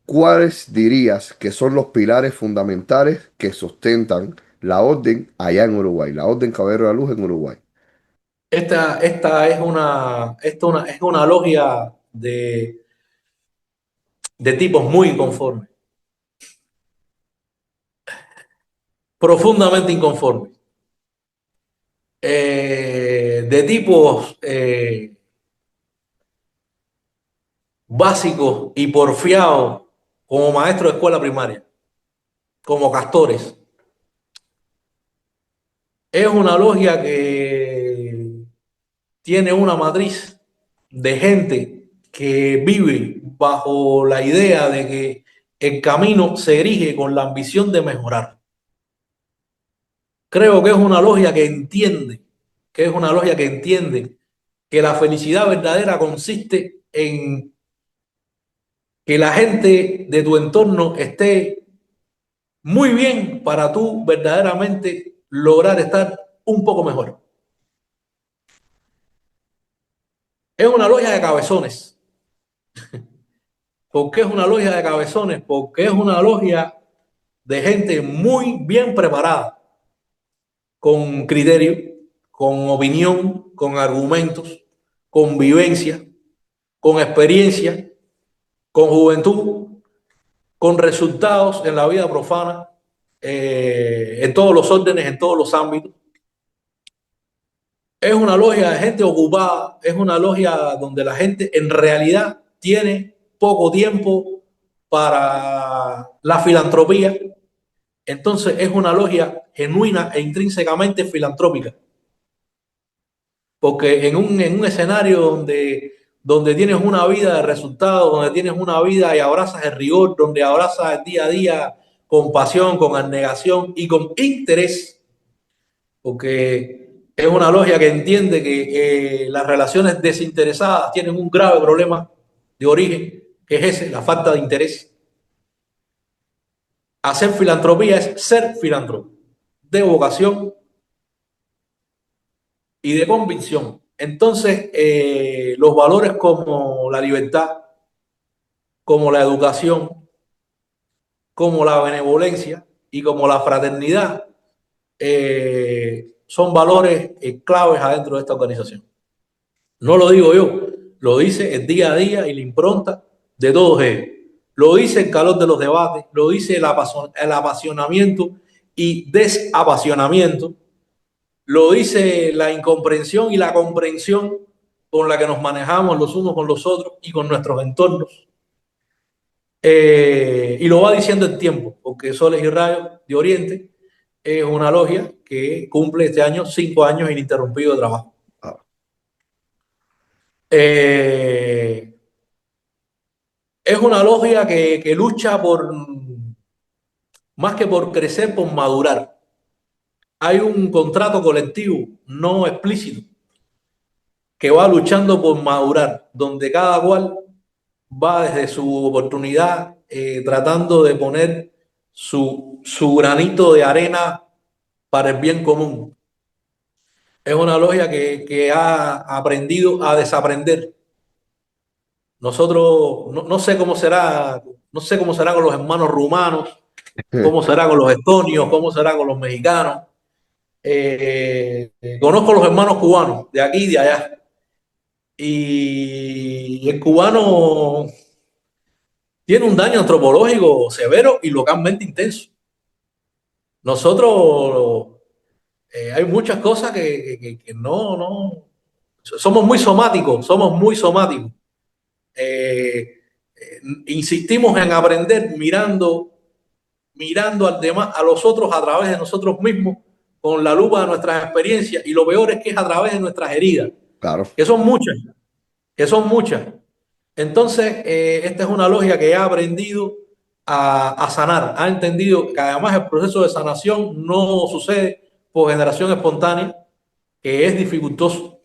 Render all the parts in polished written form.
¿cuáles dirías que son los pilares fundamentales que sustentan la orden allá en Uruguay, la orden Caballero de la Luz en Uruguay? Es una logia de tipos muy inconformes, profundamente inconformes, de tipos básicos y porfiados como maestros de escuela primaria, como castores. Es una logia que tiene una matriz de gente que vive bajo la idea de que el camino se erige con la ambición de mejorar. Creo que es una logia que la felicidad verdadera consiste en que la gente de tu entorno esté muy bien para tú verdaderamente lograr estar un poco mejor. Es una logia de cabezones. ¿Por qué es una logia de cabezones? Porque es una logia de gente muy bien preparada, con criterio, con opinión, con argumentos, con vivencia, con experiencia, con juventud, con resultados en la vida profana, en todos los órdenes, en todos los ámbitos. Es una logia de gente ocupada, es una logia donde la gente en realidad tiene poco tiempo para la filantropía. Entonces es una logia genuina e intrínsecamente filantrópica, porque en un escenario donde tienes una vida de resultados, donde tienes una vida y abrazas el rigor, donde abrazas el día a día con pasión, con abnegación y con interés, porque es una logia que entiende que las relaciones desinteresadas tienen un grave problema de origen, que es ese, la falta de interés. Hacer filantropía es ser filántropo, de vocación y de convicción. Entonces, los valores como la libertad, como la educación, como la benevolencia y como la fraternidad son valores claves adentro de esta organización. No lo digo yo, lo dice el día a día y la impronta de todos ellos. Lo dice el calor de los debates, lo dice el apasionamiento y desapasionamiento, lo dice la incomprensión y la comprensión con la que nos manejamos los unos con los otros y con nuestros entornos. Y lo va diciendo el tiempo, porque Soles y Rayos de Oriente es una logia que cumple este año 5 años ininterrumpidos de trabajo. Ah, Eh, es una logia que lucha por, más que por crecer, por madurar. Hay un contrato colectivo no explícito que va luchando por madurar, donde cada cual va desde su oportunidad tratando de poner su granito de arena para el bien común. Es una logia que ha aprendido a desaprender. Nosotros, no sé cómo será, no sé cómo será con los hermanos rumanos, cómo será con los estonios, cómo será con los mexicanos. Conozco los hermanos cubanos de aquí y de allá. Y el cubano tiene un daño antropológico severo y localmente intenso. Nosotros, hay muchas cosas que no, somos muy somáticos, somos muy somáticos. Insistimos en aprender mirando al demás, a los otros a través de nosotros mismos, con la lupa de nuestras experiencias, y lo peor es que es a través de nuestras heridas, claro. que son muchas, que son muchas. Entonces, esta es una logia que ha aprendido a sanar, ha entendido que además el proceso de sanación no sucede por generación espontánea, que es dificultoso,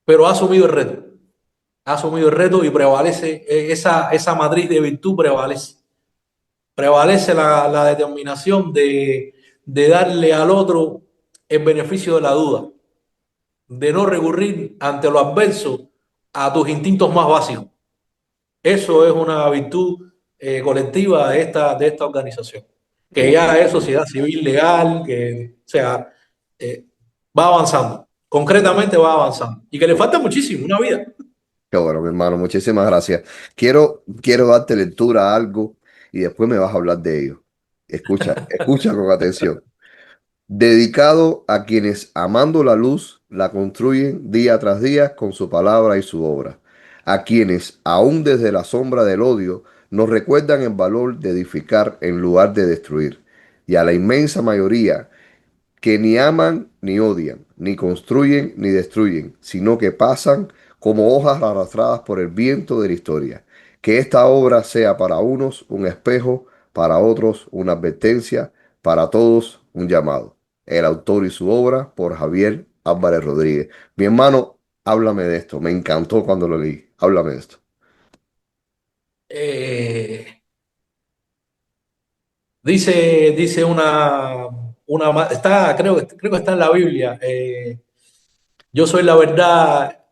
pero ha asumido el reto y prevalece esa matriz de virtud, prevalece la determinación de darle al otro el beneficio de la duda, de no recurrir ante lo adverso a tus instintos más básicos. Eso es una virtud colectiva de esta organización, que ya es sociedad civil legal, que, o sea, eh, va avanzando, concretamente va avanzando, y que le falta muchísimo, una vida. Qué bueno, mi hermano, muchísimas gracias. Quiero darte lectura a algo y después me vas a hablar de ello. Escucha con atención. Dedicado a quienes, amando la luz, la construyen día tras día con su palabra y su obra. A quienes, aún desde la sombra del odio, nos recuerdan el valor de edificar en lugar de destruir. Y a la inmensa mayoría que ni aman ni odian, ni construyen ni destruyen, sino que pasan como hojas arrastradas por el viento de la historia. Que esta obra sea para unos un espejo, para otros una advertencia, para todos un llamado. El autor y su obra por Javier Álvarez Rodríguez. Mi hermano, háblame de esto. Me encantó cuando lo leí. Háblame de esto. Eh, dice está, creo que está en la Biblia. Yo soy la verdad,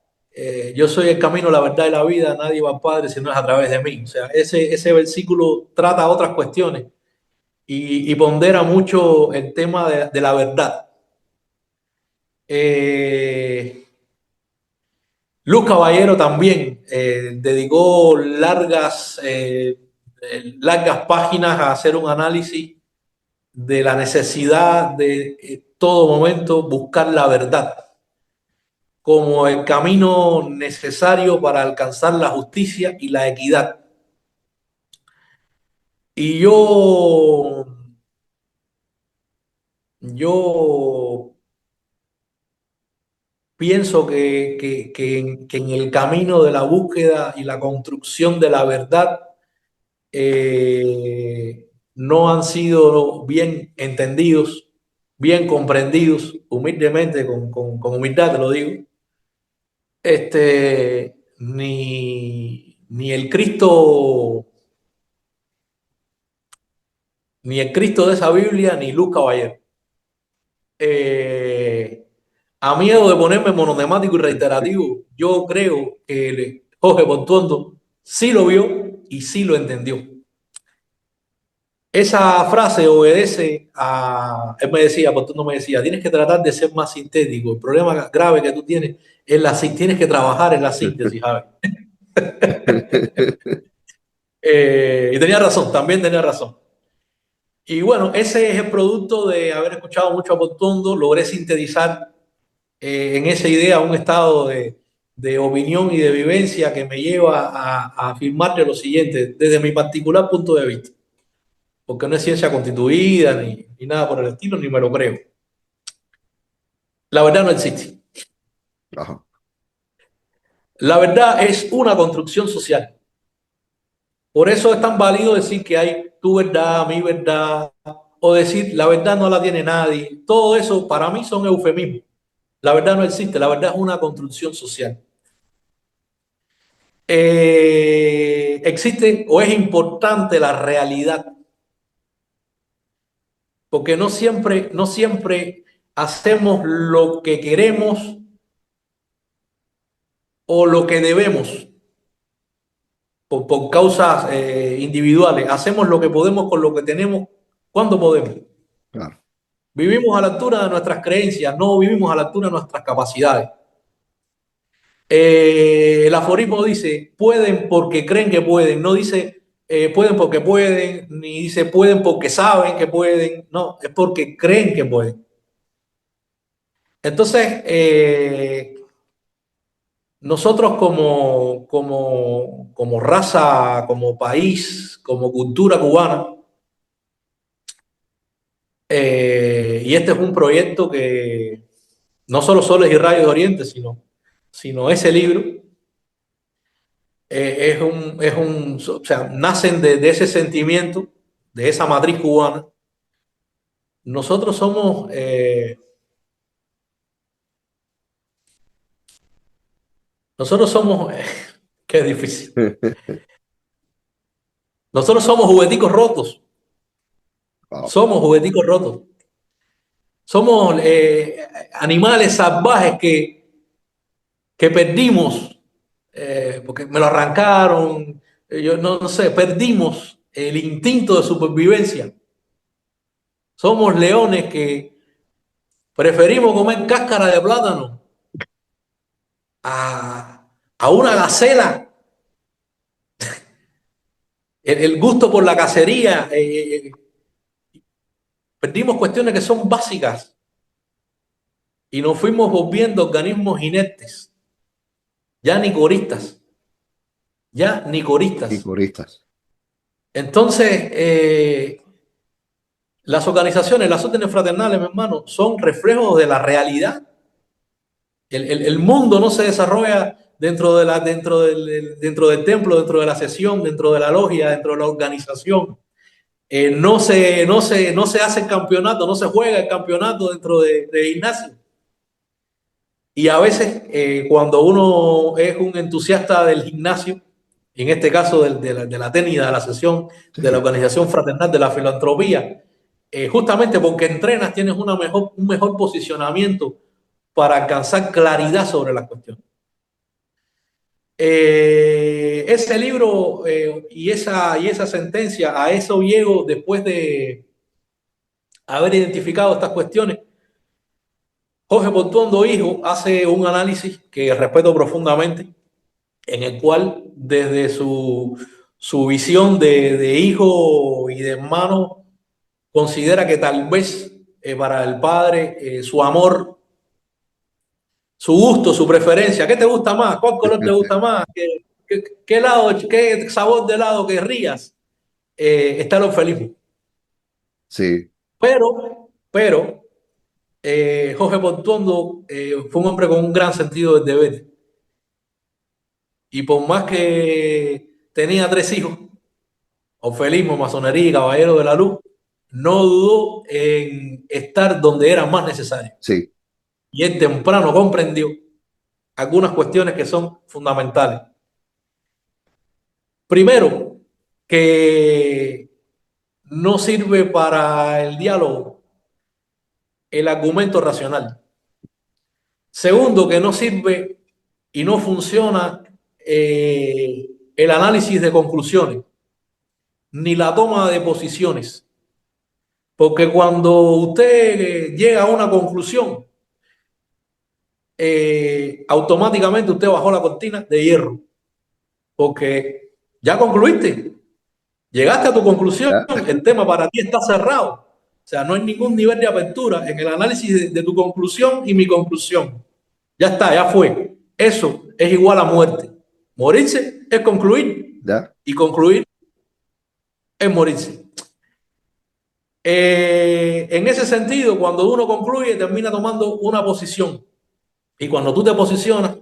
yo soy el camino, la verdad y la vida. Nadie va al Padre si no es a través de mí. O sea, ese versículo trata otras cuestiones y pondera mucho el tema de la verdad. Eh, Luz Caballero también dedicó largas páginas a hacer un análisis de la necesidad de todo momento buscar la verdad como el camino necesario para alcanzar la justicia y la equidad. Y yo pienso que en el camino de la búsqueda y la construcción de la verdad no han sido bien entendidos, bien comprendidos, humildemente, con humildad te lo digo, ni el Cristo, ni el Cristo de esa Biblia, ni Luz Caballero. Eh, a miedo de ponerme monotemático y reiterativo, yo creo que Jorge Portuondo sí lo vio y sí lo entendió. Esa frase obedece a, él me decía, Portuondo me decía, tienes que tratar de ser más sintético. El problema grave que tú tienes es tienes que trabajar en la síntesis, Javi. Y tenía razón, también tenía razón. Y bueno, ese es el producto de haber escuchado mucho a Portuondo. Logré sintetizar en esa idea un estado de opinión y de vivencia que me lleva a afirmarte lo siguiente, desde mi particular punto de vista, porque no es ciencia constituida ni nada por el estilo, ni me lo creo. La verdad no existe. Ajá. La verdad es una construcción social. Por eso es tan válido decir que hay tu verdad, mi verdad, o decir la verdad no la tiene nadie. Todo eso para mí son eufemismos. La verdad no existe, la verdad es una construcción social. Existe o es importante la realidad, porque no siempre hacemos lo que queremos o lo que debemos por causas individuales. Hacemos lo que podemos con lo que tenemos cuando podemos. Claro. Vivimos a la altura de nuestras creencias, no vivimos a la altura de nuestras capacidades. El aforismo dice, pueden porque creen que pueden, no dice pueden porque pueden, ni dice pueden porque saben que pueden, no, es porque creen que pueden. Entonces, nosotros como raza, como país, como cultura cubana, y este es un proyecto que no solo Soles y Rayos de Oriente, sino ese libro, o sea, nacen de ese sentimiento, de esa matriz cubana. Nosotros somos, nosotros somos, qué difícil. Nosotros somos jugueticos rotos. Wow. Somos jugueticos rotos. Somos animales salvajes que perdimos porque me lo arrancaron, yo no sé, perdimos el instinto de supervivencia. Somos leones que preferimos comer cáscara de plátano a una gacela. El gusto por la cacería. Perdimos cuestiones que son básicas y nos fuimos volviendo organismos inertes, ya ni coristas, ya ni Y coristas. coristas. Entonces, las organizaciones, las órdenes fraternales, mi hermano, son reflejos de la realidad. El mundo no se desarrolla dentro del templo, dentro de la sesión, dentro de la logia, dentro de la organización. No se hace el campeonato, no se juega el campeonato dentro de gimnasio. Y a veces, cuando uno es un entusiasta del gimnasio, en este caso de la técnica, de la sesión, de la Sí, organización fraternal, de la filantropía, justamente porque entrenas tienes un mejor posicionamiento para alcanzar claridad sobre las cuestiones. Ese libro y esa sentencia, a eso llego después de haber identificado estas cuestiones. Jorge Portuondo, hijo, hace un análisis que respeto profundamente, en el cual desde su visión de hijo y de hermano considera que tal vez para el padre su amor, su gusto, su preferencia, ¿qué te gusta más? ¿Cuál color te gusta más? ¿Qué lado, qué sabor de helado querrías? Está el orfelismo. sí, Pero Jorge Portuondo fue un hombre con un gran sentido del deber. Y por más que tenía 3 hijos, orfelismo, masonería y caballero de la luz, no dudó en estar donde era más necesario. sí, Y él temprano comprendió algunas cuestiones que son fundamentales. Primero, que no sirve para el diálogo el argumento racional. Segundo, que no sirve y no funciona el análisis de conclusiones, ni la toma de posiciones. Porque cuando usted llega a una conclusión, automáticamente usted bajó la cortina de hierro, porque ya concluiste, llegaste a tu conclusión, ya, el tema para ti está cerrado. O sea, no hay ningún nivel de apertura en el análisis de tu conclusión y mi conclusión. Ya está, ya fue. Eso es igual a muerte. Morirse es concluir ya, y concluir es morirse. En ese sentido, cuando uno concluye, termina tomando una posición. Y cuando tú te posicionas,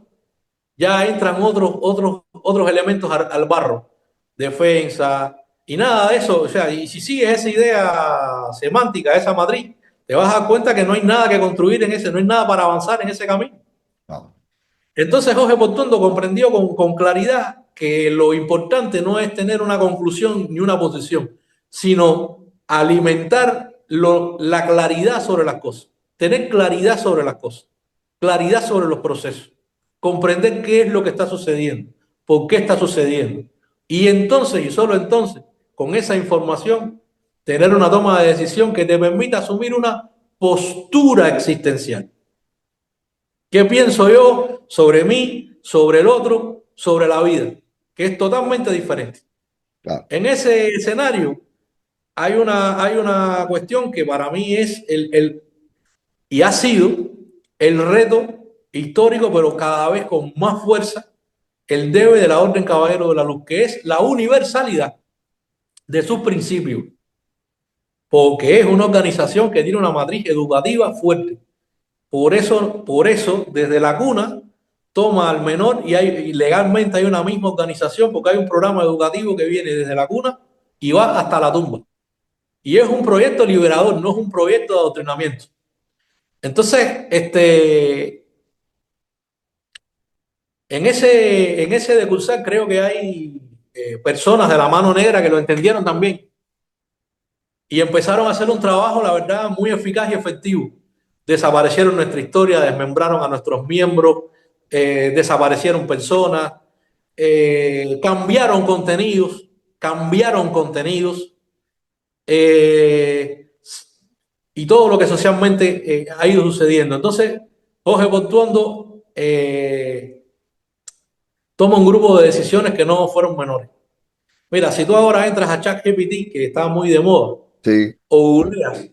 ya entran otros elementos al barro, defensa y nada de eso. O sea, y si sigues esa idea semántica, esa matriz, te vas a dar cuenta que no hay nada que construir en ese, no hay nada para avanzar en ese camino. vamos, Entonces Jorge Portuondo comprendió con claridad que lo importante no es tener una conclusión ni una posición, sino alimentar la claridad sobre las cosas, tener claridad sobre las cosas, claridad sobre los procesos, comprender qué es lo que está sucediendo, por qué está sucediendo. Y entonces, y solo entonces, con esa información, tener una toma de decisión que te permita asumir una postura existencial. ¿Qué pienso yo sobre mí, sobre el otro, sobre la vida? Que es totalmente diferente. claro, En ese escenario hay una cuestión que para mí es y ha sido el reto histórico, pero cada vez con más fuerza, el debe de la Orden Caballero de la Luz, que es la universalidad de sus principios, porque es una organización que tiene una matriz educativa fuerte. Por eso, desde la cuna toma al menor y legalmente hay una misma organización porque hay un programa educativo que viene desde la cuna y va hasta la tumba. Y es un proyecto liberador, no es un proyecto de adoctrinamiento. Entonces, en ese de cursar creo que hay personas de la mano negra que lo entendieron también y empezaron a hacer un trabajo, la verdad, muy eficaz y efectivo. Desaparecieron nuestra historia, desmembraron a nuestros miembros, desaparecieron personas, cambiaron contenidos eh, y todo lo que socialmente ha ido sucediendo. Entonces, Jorge Portuondo toma un grupo de decisiones que no fueron menores. Mira, si tú ahora entras a ChatGPT, que está muy de moda, Sí, o googleas,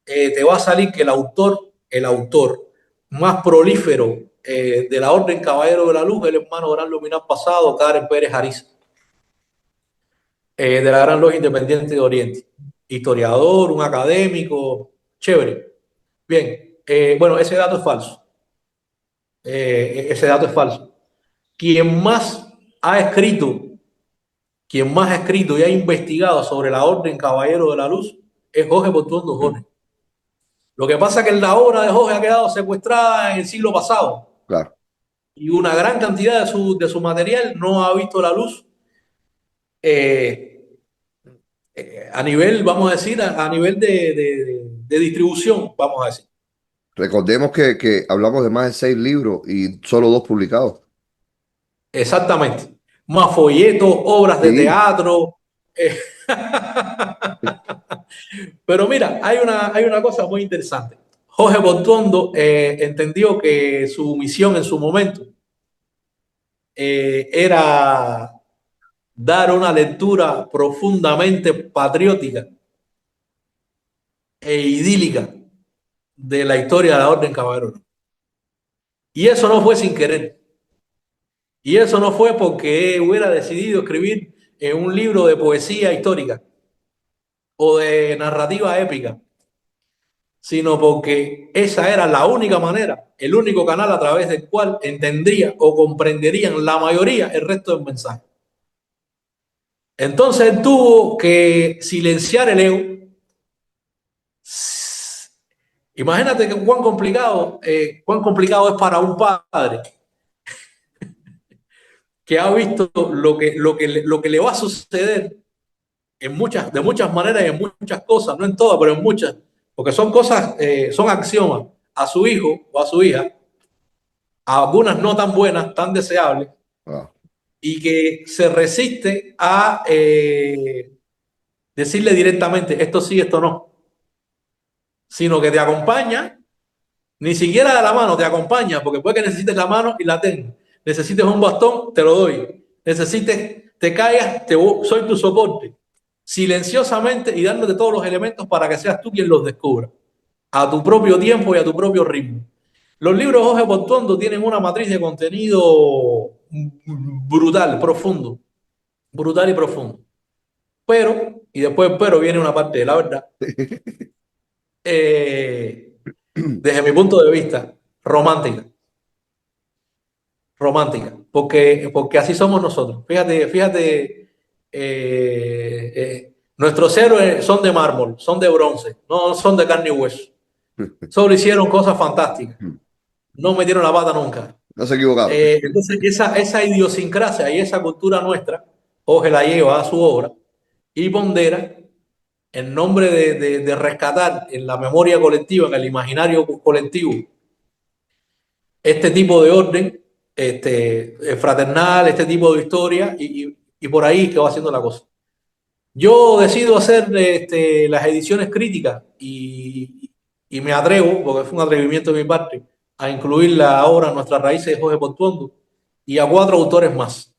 te va a salir que el autor más prolífero de la Orden Caballero de la Luz, el hermano Gran Luminal Pasado, Karen Pérez Ariza, de la Gran Logia Independiente de Oriente. Historiador, un académico, chévere. Bien, bueno, ese dato es falso. Ese dato es falso. Quien más ha escrito, quien más ha escrito y ha investigado sobre la Orden Caballero de la Luz es Jorge Portuondo mm, Jorge. Lo que pasa es que la obra de Jorge ha quedado secuestrada en el siglo pasado claro. y una gran cantidad de su material no ha visto la luz eh, a nivel, vamos a decir, a nivel de distribución, vamos a decir. Recordemos que hablamos de más de 6 libros y solo 2 publicados. Exactamente. Más folletos, obras de Sí, teatro. eh, Pero mira, hay una cosa muy interesante. Jorge Portuondo entendió que su misión en su momento era dar una lectura profundamente patriótica e idílica de la historia de la Orden Caballero. Y eso no fue sin querer. Y eso no fue porque hubiera decidido escribir un libro de poesía histórica o de narrativa épica, sino porque esa era la única manera, el único canal a través del cual entendría o comprenderían la mayoría el resto del mensaje. Entonces tuvo que silenciar el ego. Imagínate que cuán complicado es para un padre que ha visto lo que le va a suceder de muchas maneras y en muchas cosas, no en todas, pero en muchas, porque son cosas, son axiomas a su hijo o a su hija, a algunas no tan buenas, tan deseables, wow. y que se resiste a decirle directamente esto sí, esto no, sino que te acompaña. Ni siquiera de la mano te acompaña, porque puede que necesites la mano y la tengo. Necesites un bastón, te lo doy. Necesites, te caigas, soy tu soporte. Silenciosamente y dándote todos los elementos para que seas tú quien los descubra. A tu propio tiempo y a tu propio ritmo. Los libros de Jorge Portuondo tienen una matriz de contenido brutal, profundo. Brutal y profundo. Pero, y después pero viene una parte de la verdad. eh, Desde mi punto de vista, romántica. Romántica, porque así somos nosotros. Fíjate, nuestros héroes son de mármol, son de bronce, no son de carne y hueso. Solo hicieron cosas fantásticas, no metieron la pata nunca. No se equivocaron. Entonces, esa idiosincrasia y esa cultura nuestra, Jorge la lleva a su obra y pondera en nombre de rescatar en la memoria colectiva, en el imaginario colectivo, este tipo de orden fraternal, este tipo de historia, y por ahí que va haciendo la cosa. Yo decido hacer las ediciones críticas y me atrevo, porque fue un atrevimiento de mi parte, a incluir la obra Nuestras Raíces de Jorge Portuondo y a 4 autores más.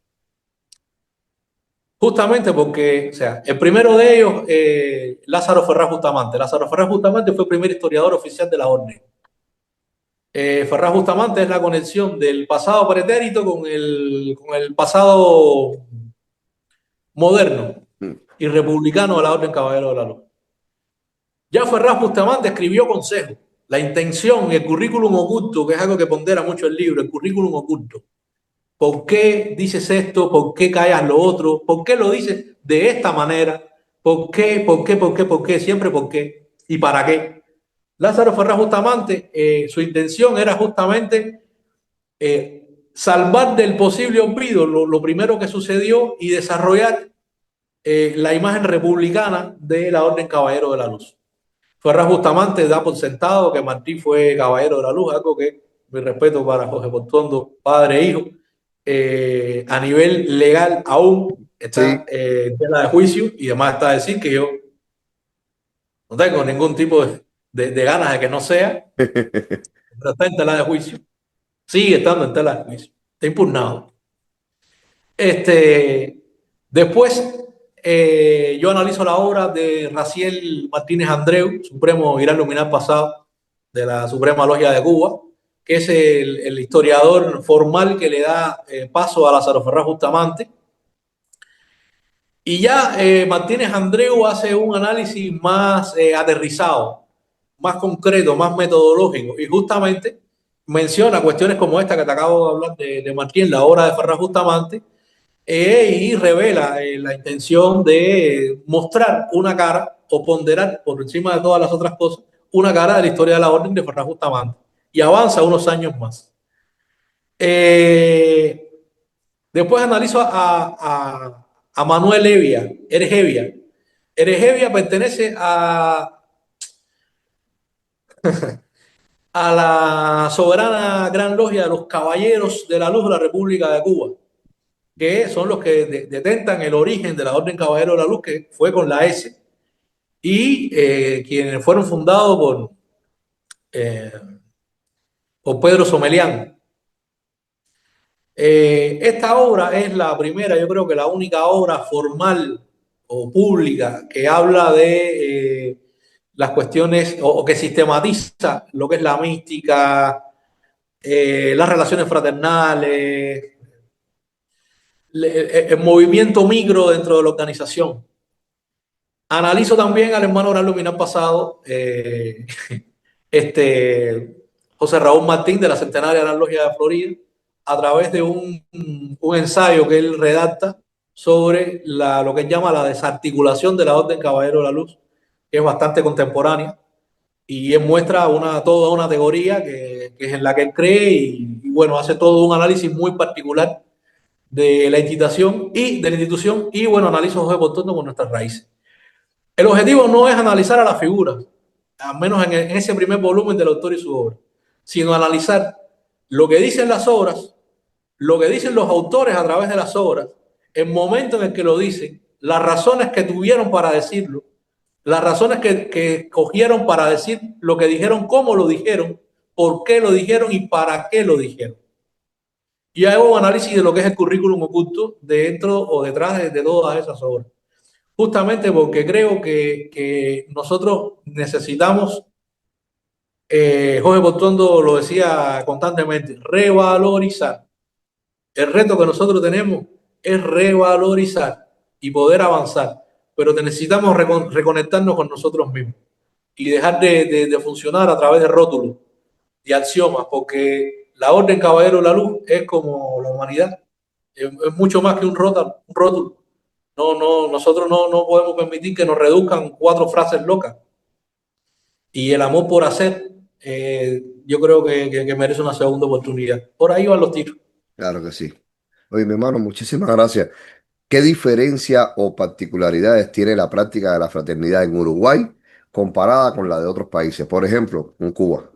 Justamente porque, o sea, el primero de ellos, Lázaro Ferraz Bustamante. Lázaro Ferraz Bustamante fue el primer historiador oficial de la orden. Ferraz Bustamante es la conexión del pasado pretérito con el pasado moderno y republicano de la Orden Caballero de la Luz. Ya Ferraz Bustamante escribió consejos, la intención, el currículum oculto, que es algo que pondera mucho el libro, el currículum oculto. ¿Por qué dices esto? ¿Por qué callas lo otro? ¿Por qué lo dices de esta manera? ¿Por qué? ¿Por qué? ¿Por qué? ¿Por qué? Siempre por qué. ¿Y para qué? Lázaro Ferraz Bustamante, su intención era justamente salvar del posible olvido lo primero que sucedió y desarrollar la imagen republicana de la Orden Caballero de la Luz. Ferraz Bustamante da por sentado que Martí fue Caballero de la Luz, algo que mi respeto para José Portuondo, padre e hijo, a nivel legal aún está Sí. en tela de juicio, y además está decir que yo no tengo ningún tipo de ganas de que no sea, pero está en tela de juicio, sigue estando en tela de juicio, está impugnado. Este, después, yo analizo la obra de Raciel Martínez Andreu, Supremo Viral Luminal Pasado, de la Suprema Logia de Cuba, que es el historiador formal que le da paso a Lázaro Ferraz Bustamante. Y ya Martínez Andreu hace un análisis más aterrizado, más concreto, más metodológico, y justamente menciona cuestiones como esta que te acabo de hablar de Martín, la obra de Ferraz Bustamante, y revela la intención de mostrar una cara o ponderar por encima de todas las otras cosas una cara de la historia de la orden de Ferraz Bustamante, y avanza unos años más. Eh, Después analizo a Manuel Evia, Ergevia. Ergevia pertenece a la soberana Gran Logia de los Caballeros de la Luz de la República de Cuba, que son los que detentan el origen de la Orden Caballero de la Luz, que fue con la S, y quienes fueron fundados eh, por Pedro Somelián. Esta obra es la primera, yo creo que la única obra formal o pública que habla de las cuestiones o que sistematiza lo que es la mística, las relaciones fraternales, el movimiento micro dentro de la organización. Analizo también al hermano Gran Luminal Pasado, este, José Raúl Martín de la Centenaria de la Logia de Florida, a través de un ensayo que él redacta sobre lo que él llama la desarticulación de la Orden Caballero de la Luz, que es bastante contemporánea, y él muestra toda una teoría que es en la que él cree, y bueno, hace todo un análisis muy particular de la institución, y bueno, analiza José Portondo con nuestras raíces. El objetivo no es analizar a las figuras, al menos en ese primer volumen del autor y su obra, sino analizar lo que dicen las obras, lo que dicen los autores a través de las obras, el momento en el que lo dicen, las razones que tuvieron para decirlo, las razones que cogieron para decir lo que dijeron, cómo lo dijeron, por qué lo dijeron y para qué lo dijeron. Y hago un análisis de lo que es el currículum oculto dentro o detrás de todas esas obras, justamente porque creo que nosotros necesitamos, Jorge Portondo lo decía constantemente, revalorizar. El reto que nosotros tenemos es revalorizar y poder avanzar, pero necesitamos reconectarnos con nosotros mismos y dejar de funcionar a través de rótulos y axiomas, porque la Orden Caballero de la Luz es como la humanidad, es mucho más que un rótulo. Nosotros no podemos permitir que nos reduzcan 4 frases locas. Y el amor por hacer, yo creo que merece una segunda oportunidad. Por ahí van los tiros. Claro que sí. Oye, mi hermano, muchísimas gracias. ¿Qué diferencia o particularidades tiene la práctica de la fraternidad en Uruguay comparada con la de otros países? Por ejemplo, en Cuba.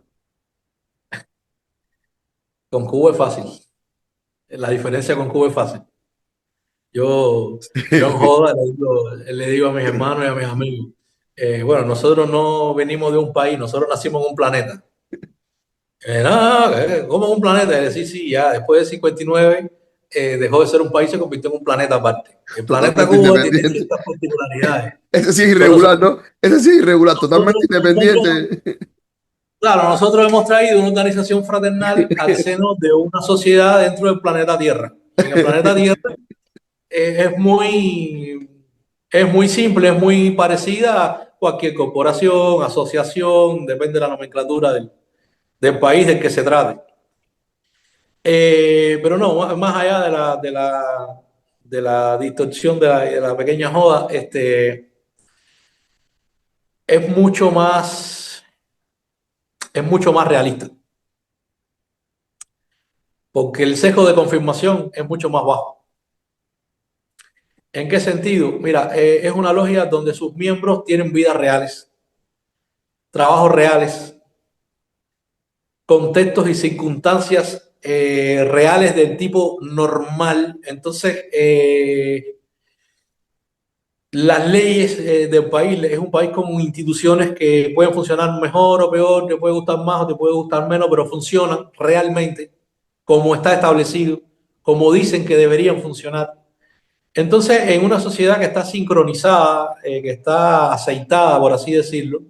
Con Cuba es fácil. La diferencia con Cuba es fácil. Yo en joda le digo a mis hermanos y a mis amigos, bueno, nosotros no venimos de un país, nosotros nacimos en un planeta. No, ¿cómo un planeta? Y decir, sí, ya después del 59 dejó de ser un país y se convirtió en un planeta aparte. El planeta Totalmente Cuba tiene independiente. ciertas particularidades, Ese sí es pero irregular, ¿no? Ese sí es irregular, totalmente nosotros, independiente. claro, nosotros hemos traído una organización fraternal al seno de una sociedad dentro del planeta Tierra. Y en el planeta Tierra es muy simple, es muy parecida a cualquier corporación, asociación, depende de la nomenclatura del país del que se trate. Pero no, más allá de la distorsión de la pequeña joda, es mucho más realista, porque el sesgo de confirmación es mucho más bajo. ¿En qué sentido? Mira, es una logia donde sus miembros tienen vidas reales, trabajos reales, contextos y circunstancias reales del tipo normal. Entonces, las leyes del país, es un país con instituciones que pueden funcionar mejor o peor, te puede gustar más o te puede gustar menos, pero funcionan realmente como está establecido, como dicen que deberían funcionar. Entonces, en una sociedad que está sincronizada, que está aceitada, por así decirlo,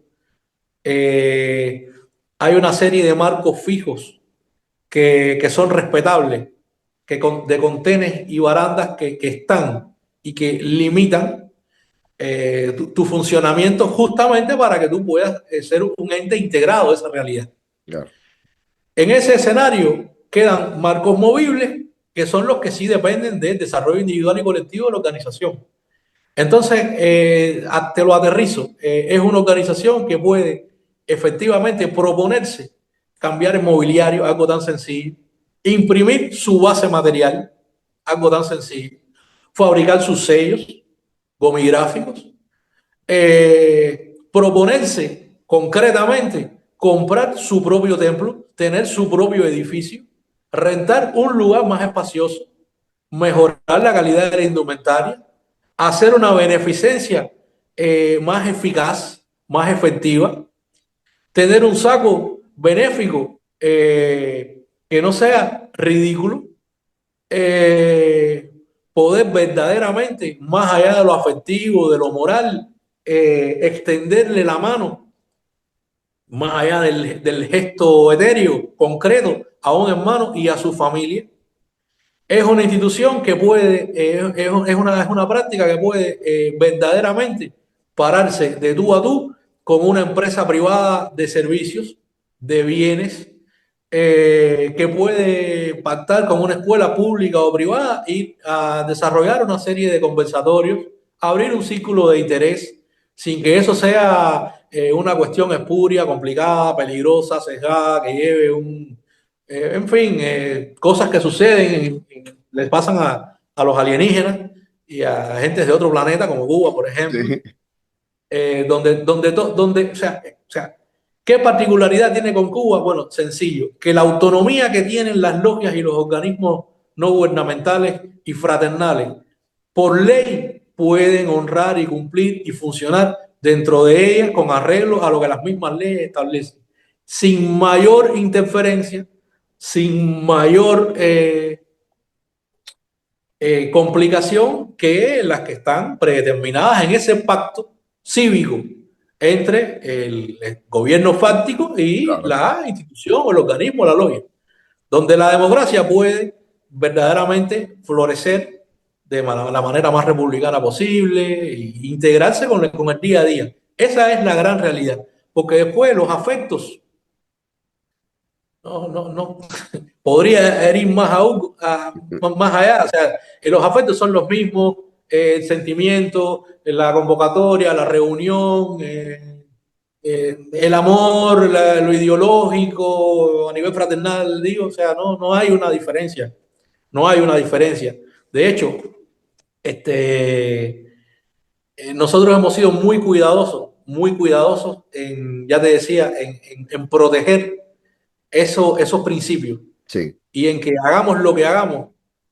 eh, hay una serie de marcos fijos que son respetables, de contenes y barandas que están y que limitan tu funcionamiento justamente para que tú puedas ser un ente integrado de esa realidad. Claro. En ese escenario quedan marcos movibles que son los que sí dependen del desarrollo individual y colectivo de la organización. Entonces, te lo aterrizo. Es una organización que puede efectivamente proponerse cambiar el mobiliario, algo tan sencillo, imprimir su base material, algo tan sencillo, fabricar sus sellos gomigráficos, proponerse concretamente comprar su propio templo, tener su propio edificio, rentar un lugar más espacioso, mejorar la calidad de la indumentaria, hacer una beneficencia más eficaz, más efectiva, tener un saco benéfico que no sea ridículo, eh, poder verdaderamente, más allá de lo afectivo, de lo moral, extenderle la mano, más allá del gesto etéreo, concreto, a un hermano y a su familia. Es una institución que puede, es una práctica que puede verdaderamente pararse de tú a tú con una empresa privada de servicios, de bienes, que puede pactar con una escuela pública o privada y a desarrollar una serie de conversatorios, abrir un círculo de interés, sin que eso sea una cuestión espuria, complicada, peligrosa, sesgada, que lleve un, en fin, cosas que suceden, les pasan a los alienígenas y a gentes de otro planeta, como Cuba, por ejemplo, Sí, o sea, ¿qué particularidad tiene con Cuba? Bueno, sencillo, que la autonomía que tienen las logias y los organismos no gubernamentales y fraternales, por ley pueden honrar y cumplir y funcionar dentro de ellas con arreglo a lo que las mismas leyes establecen, sin mayor interferencia, sin mayor complicación que las que están predeterminadas en ese pacto cívico entre el gobierno fáctico y claro. la institución o el organismo, la logia, donde la democracia puede verdaderamente florecer de la manera más republicana posible e integrarse con el día a día. Esa es la gran realidad, porque después los afectos no, podría ir más, más allá. O sea, los afectos son los mismos, el sentimiento, la convocatoria, la reunión, el amor, lo ideológico, a nivel fraternal, digo, o sea, no hay una diferencia. No hay una diferencia. De hecho, nosotros hemos sido muy cuidadosos en, ya te decía, en proteger esos principios Sí, y en que hagamos lo que hagamos,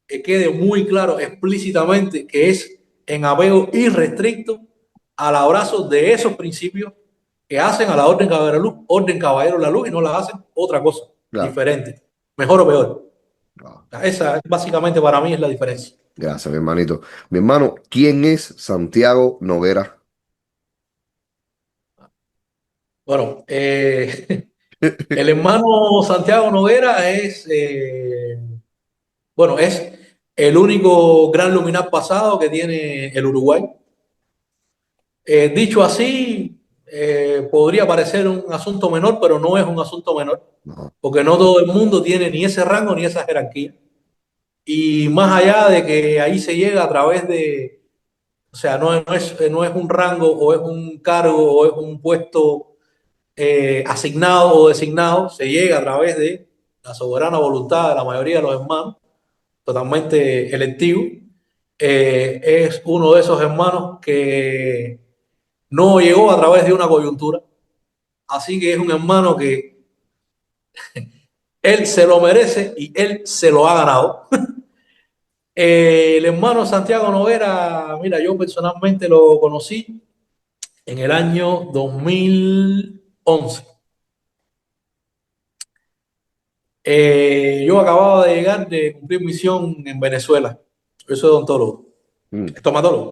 que quede muy claro explícitamente que es en apego irrestricto al abrazo de esos principios que hacen a la orden caballero la luz y no la hacen otra cosa claro. diferente, mejor o peor. Ah, Esa básicamente para mí es la diferencia. gracias, mi hermanito. Mi hermano, ¿quién es Santiago Noguera? Bueno, el hermano Santiago Noguera bueno, es el único gran luminar pasado que tiene el Uruguay. Dicho así, podría parecer un asunto menor, pero no es un asunto menor, No, porque no todo el mundo tiene ni ese rango ni esa jerarquía. Y más allá de que ahí se llega a través de, o sea, no es un rango o es un cargo o es un puesto asignado o designado, se llega a través de la soberana voluntad de la mayoría de los hermanos, totalmente electivo. Es uno de esos hermanos que no llegó a través de una coyuntura, así que es un hermano que Él se lo merece y él se lo ha ganado. El hermano Santiago Noguera, mira, yo personalmente lo conocí en el año 2011. Yo acababa de llegar de cumplir misión en Venezuela. Yo soy odontólogo, Mm. estomatólogo.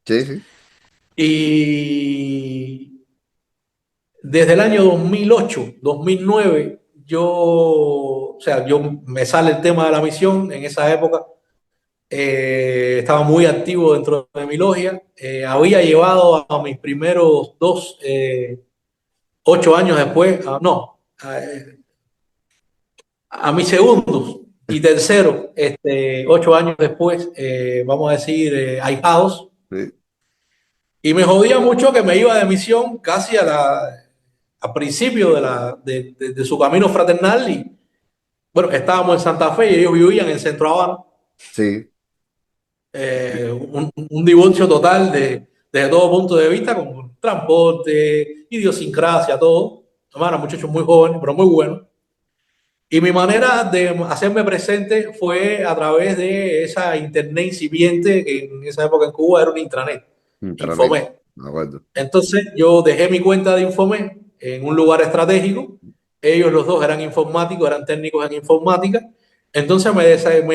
Sí, sí, Y desde el año 2008, 2009, o sea, yo me sale el tema de la misión en esa época. Estaba muy activo dentro de mi logia. Había llevado a mis primeros dos, 8 años después, no, a mis segundos y tercero, 8 años después, vamos a decir, ahijados. sí, Y me jodía mucho que me iba de misión casi al principio de su camino fraternal. Y bueno, estábamos en Santa Fe y ellos vivían en Centro Habana. sí. Un divorcio total desde todo punto de vista, con transporte, idiosincrasia, todo. Eran muchachos muy jóvenes, pero muy buenos. Y mi manera de hacerme presente fue a través de esa internet incipiente, que en esa época en Cuba era un intranet, Intranet, Infomet. me acuerdo. Entonces yo dejé mi cuenta de Infomet en un lugar estratégico. Ellos los dos eran informáticos, eran técnicos en informática. Entonces me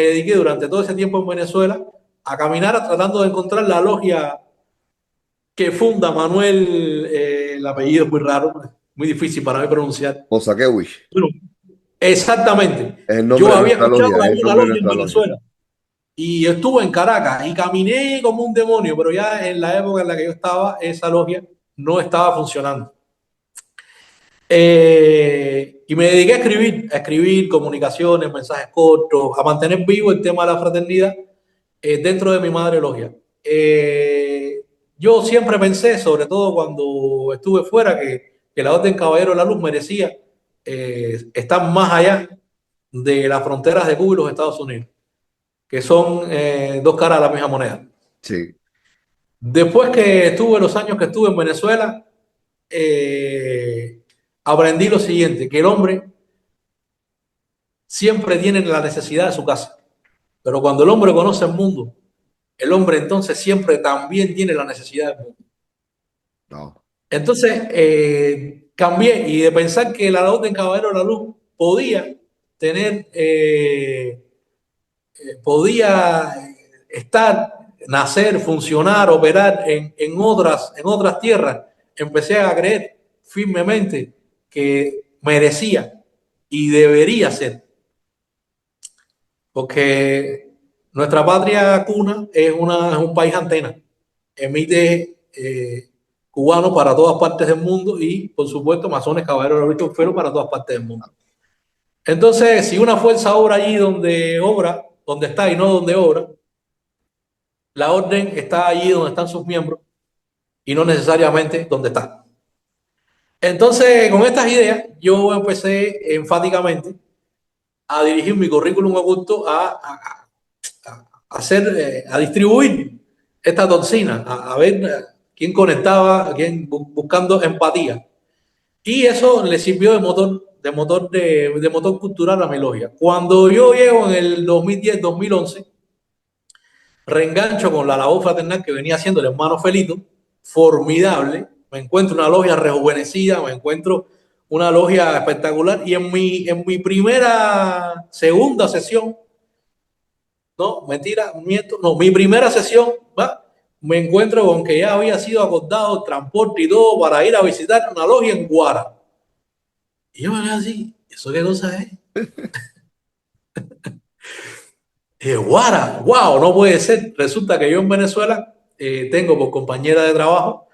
dediqué durante todo ese tiempo en Venezuela a caminar tratando de encontrar la logia que funda Manuel, el apellido es muy raro, muy difícil para mí pronunciar. Osakewish, Bueno, exactamente. es el nombre Yo de había nuestra escuchado logia, que es había el una nombre de logia en nuestra logia. Venezuela y estuve en Caracas y caminé como un demonio, pero ya en la época en la que yo estaba, esa logia no estaba funcionando. Y me dediqué a escribir comunicaciones, mensajes cortos, a mantener vivo el tema de la fraternidad dentro de mi madre logia. Yo siempre pensé, sobre todo cuando estuve fuera, que la Orden Caballero de la Luz merecía estar más allá de las fronteras de Cuba y los Estados Unidos, que son dos caras de la misma moneda. Sí, Después que estuve los años que estuve en Venezuela, eh, aprendí lo siguiente, que el hombre siempre tiene la necesidad de su casa, pero cuando el hombre conoce el mundo, el hombre entonces siempre también tiene la necesidad del mundo. no, Entonces cambié y de pensar que la Orden Caballero de la Luz tener, podía estar, nacer, funcionar, operar en otras tierras, empecé a creer firmemente que merecía y debería ser. Porque nuestra patria cuna es un país antena, emite cubanos para todas partes del mundo y, por supuesto, masones, caballeros de la fueron para todas partes del mundo. Entonces, si una fuerza obra, donde está y no donde obra, la orden está allí donde están sus miembros y no necesariamente donde está. Entonces, con estas ideas, yo empecé enfáticamente a dirigir mi currículum oculto a distribuir esta toxina, a ver quién conectaba, a quién buscando empatía. Y eso le sirvió de motor cultural a mi logia. Cuando yo llego en el 2010-2011, reengancho con la labor fraternal que venía haciendo el hermano Felito, formidable, me encuentro una logia rejuvenecida, me encuentro una logia espectacular y en mi segunda sesión, no, mentira, miento, no, mi primera sesión, ¿va? Me encuentro con que ya había sido acordado el transporte y todo para ir a visitar una logia en Guara. Y yo me quedé así, ¿eso qué cosa es? Guara, wow, no puede ser. Resulta que yo en Venezuela tengo por compañera de trabajo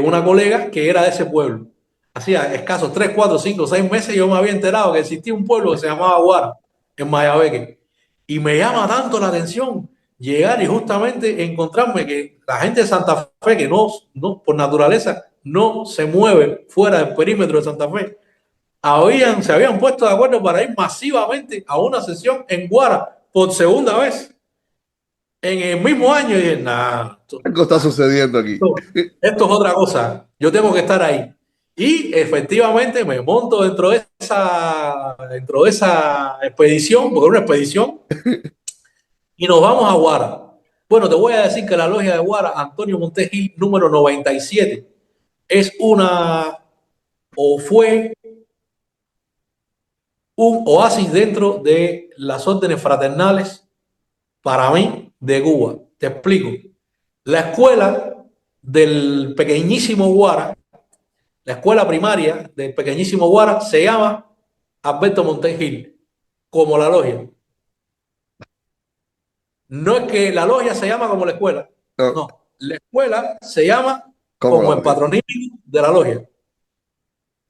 una colega que era de ese pueblo. Hacía escasos 3, 4, 5, 6 meses yo me había enterado que existía un pueblo que se llamaba Guara, en Mayabeque. Y me llama tanto la atención llegar y justamente encontrarme que la gente de Santa Fe, que por naturaleza no se mueve fuera del perímetro de Santa Fe, se habían puesto de acuerdo para ir masivamente a una sesión en Guara por segunda vez en el mismo año. Y dije, nah, algo está sucediendo aquí. esto es otra cosa, yo tengo que estar ahí. Y efectivamente me monto dentro de dentro de esa expedición, porque era una expedición, y nos vamos a Guara. Bueno, te voy a decir que la logia de Guara, Antonio Montes Gil, número 97, es una o fue un oasis dentro de las órdenes fraternales para mí de Cuba. Te explico. La escuela del pequeñísimo Guara, la escuela primaria del pequeñísimo Guara, se llama Alberto Montes Gil, como la logia. No es que la logia se llama como la escuela, No, no. La escuela se llama ¿cómo como lo el ves? patronímico de la logia.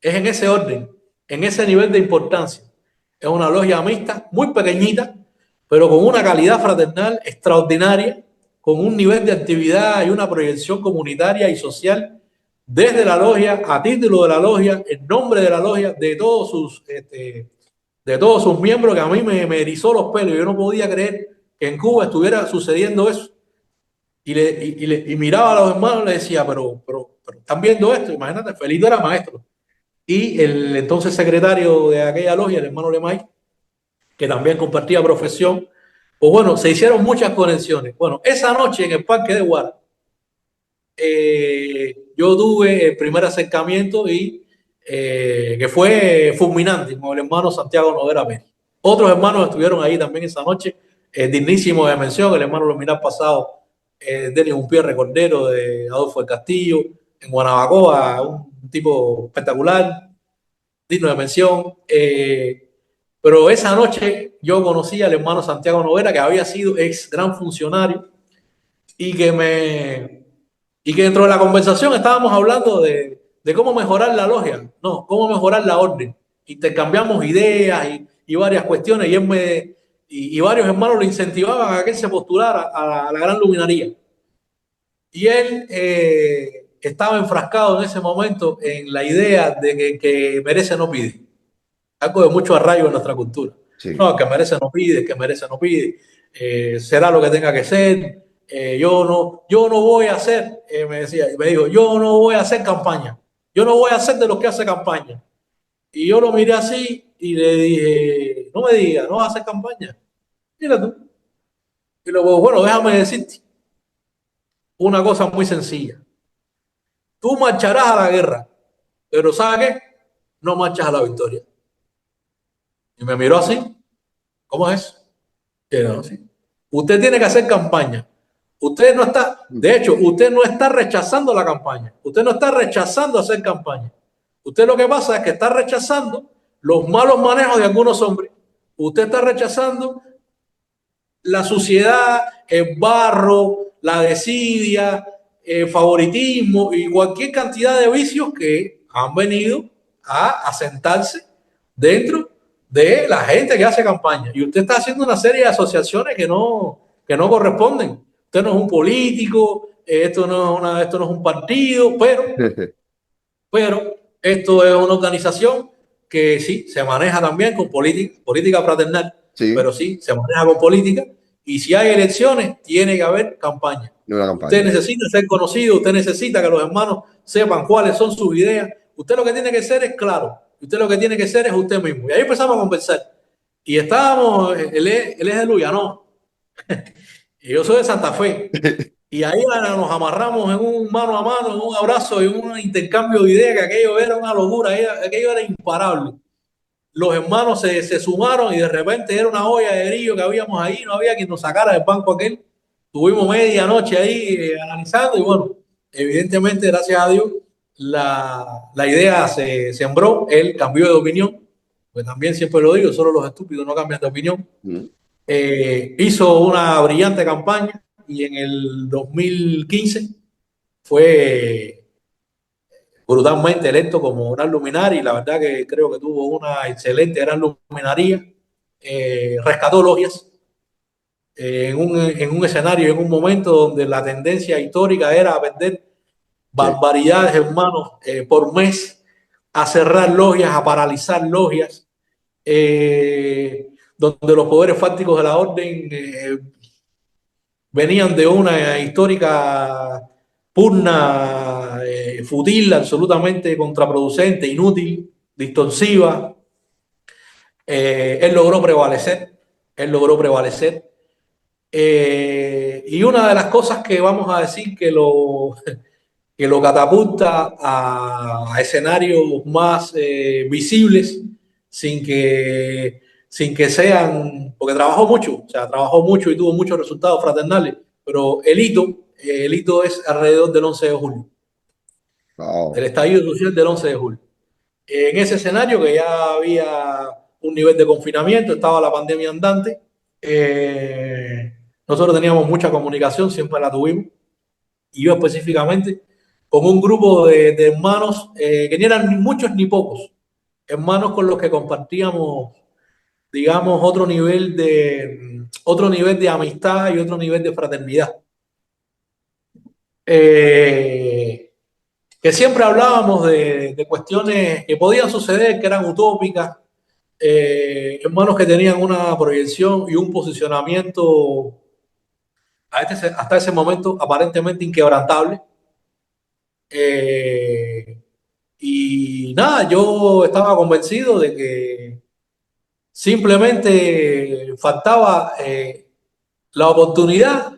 Es en ese orden, en ese nivel de importancia. Es una logia mixta, muy pequeñita, pero con una calidad fraternal extraordinaria, con un nivel de actividad y una proyección comunitaria y social desde la logia, a título de la logia, en nombre de la logia, de todos sus miembros, que a mí me erizó los pelos. Yo no podía creer que en Cuba estuviera sucediendo eso. Y miraba a los hermanos y le decía, pero están viendo esto. Imagínate, Felito era maestro. Y el entonces secretario de aquella logia, el hermano Lemay, que también compartía profesión, pues bueno, se hicieron muchas conexiones. Bueno, esa noche en el Parque de Guara, yo tuve el primer acercamiento y que fue fulminante con el hermano Santiago Noguera Pérez. Otros hermanos estuvieron ahí también esa noche, dignísimo de mención, el hermano Luminar Pasado, Denis Umpierre Cordero, de Adolfo del Castillo, en Guanabacoa, un tipo espectacular, digno de mención. Pero esa noche yo conocí al hermano Santiago Noguera, que había sido ex gran funcionario y y que dentro de la conversación estábamos hablando de cómo mejorar la logia, no, cómo mejorar la orden. Intercambiamos ideas y varias cuestiones y varios hermanos lo incentivaban a que él se postulara a la gran luminaría. Y él estaba enfrascado en ese momento en la idea de que merece no pide. Algo de mucho arraigo en nuestra cultura. Sí. No, que merece no pide, que merece no pide. Será lo que tenga que ser. Yo no voy a hacer, me decía, me dijo, yo no voy a hacer campaña. Yo no voy a hacer de los que hace campaña. Y yo lo miré así y le dije, no me digas, no vas a hacer campaña. Mira tú. Y luego, bueno, déjame decirte una cosa muy sencilla. Tú marcharás a la guerra, pero ¿sabes qué? No marchas a la victoria. Y me miró así, ¿cómo es? Y yo, sí. Usted tiene que hacer campaña. Usted no está, de hecho, usted no está rechazando la campaña. Usted no está rechazando hacer campaña. Usted lo que pasa es que está rechazando los malos manejos de algunos hombres. Usted está rechazando la suciedad, el barro, la desidia, el favoritismo y cualquier cantidad de vicios que han venido a asentarse dentro de la gente que hace campaña. Y usted está haciendo una serie de asociaciones que no corresponden. Usted no es un político, esto no es un partido, pero esto es una organización que sí, se maneja también con política fraternal, Sí, pero sí, se maneja con política. Y si hay elecciones, tiene que haber campaña. de una Usted campaña. necesita ser conocido, usted necesita que los hermanos sepan cuáles son sus ideas. Usted lo que tiene que ser es claro. Usted lo que tiene que ser es usted mismo. Y ahí empezamos a conversar. Y estábamos, él es de Luyanó, y yo soy de Santa Fe. Y ahí nos amarramos en un mano a mano, en un abrazo y un intercambio de ideas, que aquello era una locura, aquello era imparable. Los hermanos se sumaron y de repente era una olla de grillo que habíamos ahí, no había quien nos sacara del banco aquel. Tuvimos media noche ahí analizando y bueno, evidentemente, gracias a Dios, la idea se sembró, él cambió de opinión, pues también siempre lo digo, solo los estúpidos no cambian de opinión. Hizo una brillante campaña y en el 2015 fue brutalmente electo como gran luminaria y la verdad que creo que tuvo una excelente gran luminaría. Rescató logias en un escenario, en un momento donde la tendencia histórica era a vender Sí. barbaridades, hermanos, por mes, a cerrar logias, a paralizar logias, donde los poderes fácticos de la orden venían de una histórica pugna futil, absolutamente contraproducente, inútil, distorsiva. Él logró prevalecer, él logró prevalecer. Y una de las cosas que vamos a decir que lo catapulta a escenarios más visibles sin sin que sean, porque trabajó mucho, o sea, trabajó mucho y tuvo muchos resultados fraternales, pero el hito es alrededor del 11 de julio, del Wow. estallido social del 11 de julio. En ese escenario que ya había un nivel de confinamiento, estaba la pandemia andante, nosotros teníamos mucha comunicación, siempre la tuvimos, y yo específicamente con un grupo de hermanos que ni eran ni muchos ni pocos, hermanos con los que compartíamos, digamos, otro nivel de amistad y otro nivel de fraternidad. Eh, que siempre hablábamos de cuestiones que podían suceder, que eran utópicas, hermanos que tenían una proyección y un posicionamiento hasta ese momento aparentemente inquebrantable. Eh, y nada, yo estaba convencido de que simplemente faltaba la oportunidad,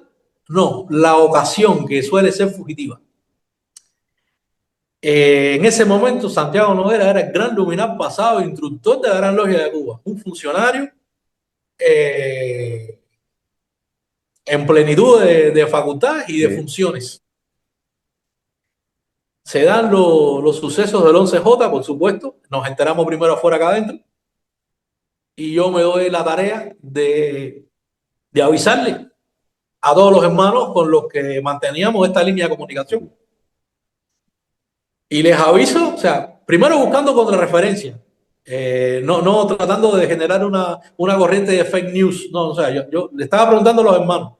no, la ocasión que suele ser fugitiva. En ese momento, Santiago Noguera era el gran luminar pasado, instructor de la Gran Logia de Cuba, un funcionario eh, en plenitud de facultades y de Sí. funciones. Se dan los sucesos del 11J, por supuesto, nos enteramos primero afuera acá adentro, y yo me doy la tarea de avisarle a todos los hermanos con los que manteníamos esta línea de comunicación. Y les aviso, o sea, primero buscando contrarreferencia, no tratando de generar una corriente de fake news, no, o sea, yo le estaba preguntando a los hermanos,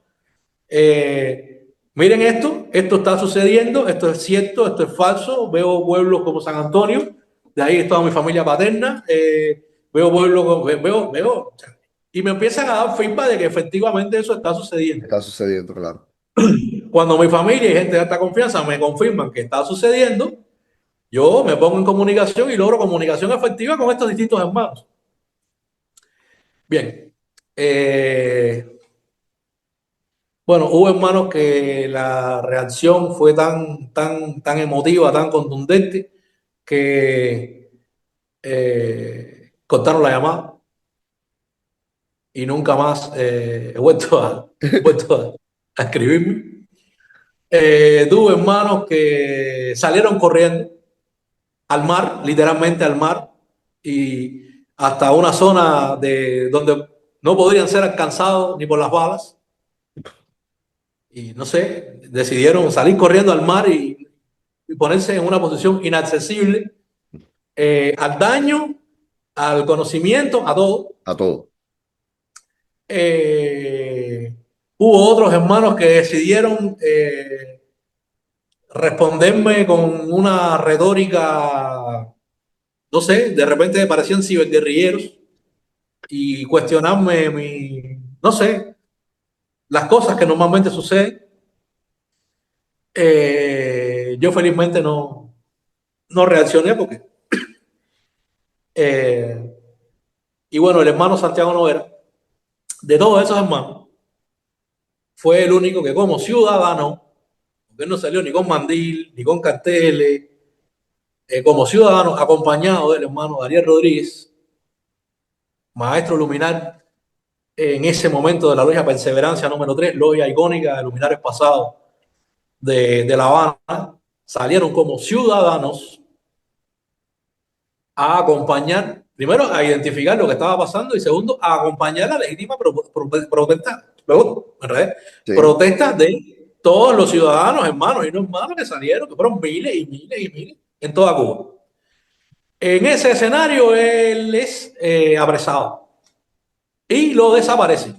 miren esto está sucediendo, esto es cierto, esto es falso, veo pueblos como San Antonio, de ahí es toda mi familia paterna, veo pueblos, o sea, y me empiezan a dar feedback de que efectivamente eso está sucediendo. Está sucediendo, claro. Cuando mi familia y gente de alta confianza me confirman que está sucediendo, yo me pongo en comunicación y logro comunicación efectiva con estos distintos hermanos. Bien. Bueno, hubo hermanos que la reacción fue tan emotiva, tan contundente, que cortaron la llamada y nunca más he vuelto a escribirme. Tuve hermanos que salieron corriendo al mar, literalmente al mar, y hasta una zona de donde no podrían ser alcanzados ni por las balas. Y no sé, decidieron salir corriendo al mar y ponerse en una posición inaccesible al daño, al conocimiento, a todo. A todo. Eh, Hubo otros hermanos que decidieron responderme con una retórica, no sé, de repente me parecían ciberguerrilleros y cuestionarme no sé, las cosas que normalmente suceden. Yo felizmente no reaccioné porque... Eh, y bueno, el hermano Santiago Noguera, de todos esos hermanos, fue el único que como ciudadano, porque él no salió ni con mandil, ni con carteles, como ciudadano, acompañado del hermano Daniel Rodríguez, maestro luminar en ese momento de la logia Perseverancia número 3, logia icónica de luminares pasados de La Habana, salieron como ciudadanos a acompañar, primero a identificar lo que estaba pasando y segundo a acompañar la legítima protesta, luego, Sí, protesta de todos los ciudadanos, hermanos y no hermanos que salieron, que fueron miles y miles y miles en toda Cuba. En ese escenario él es apresado y lo desaparece.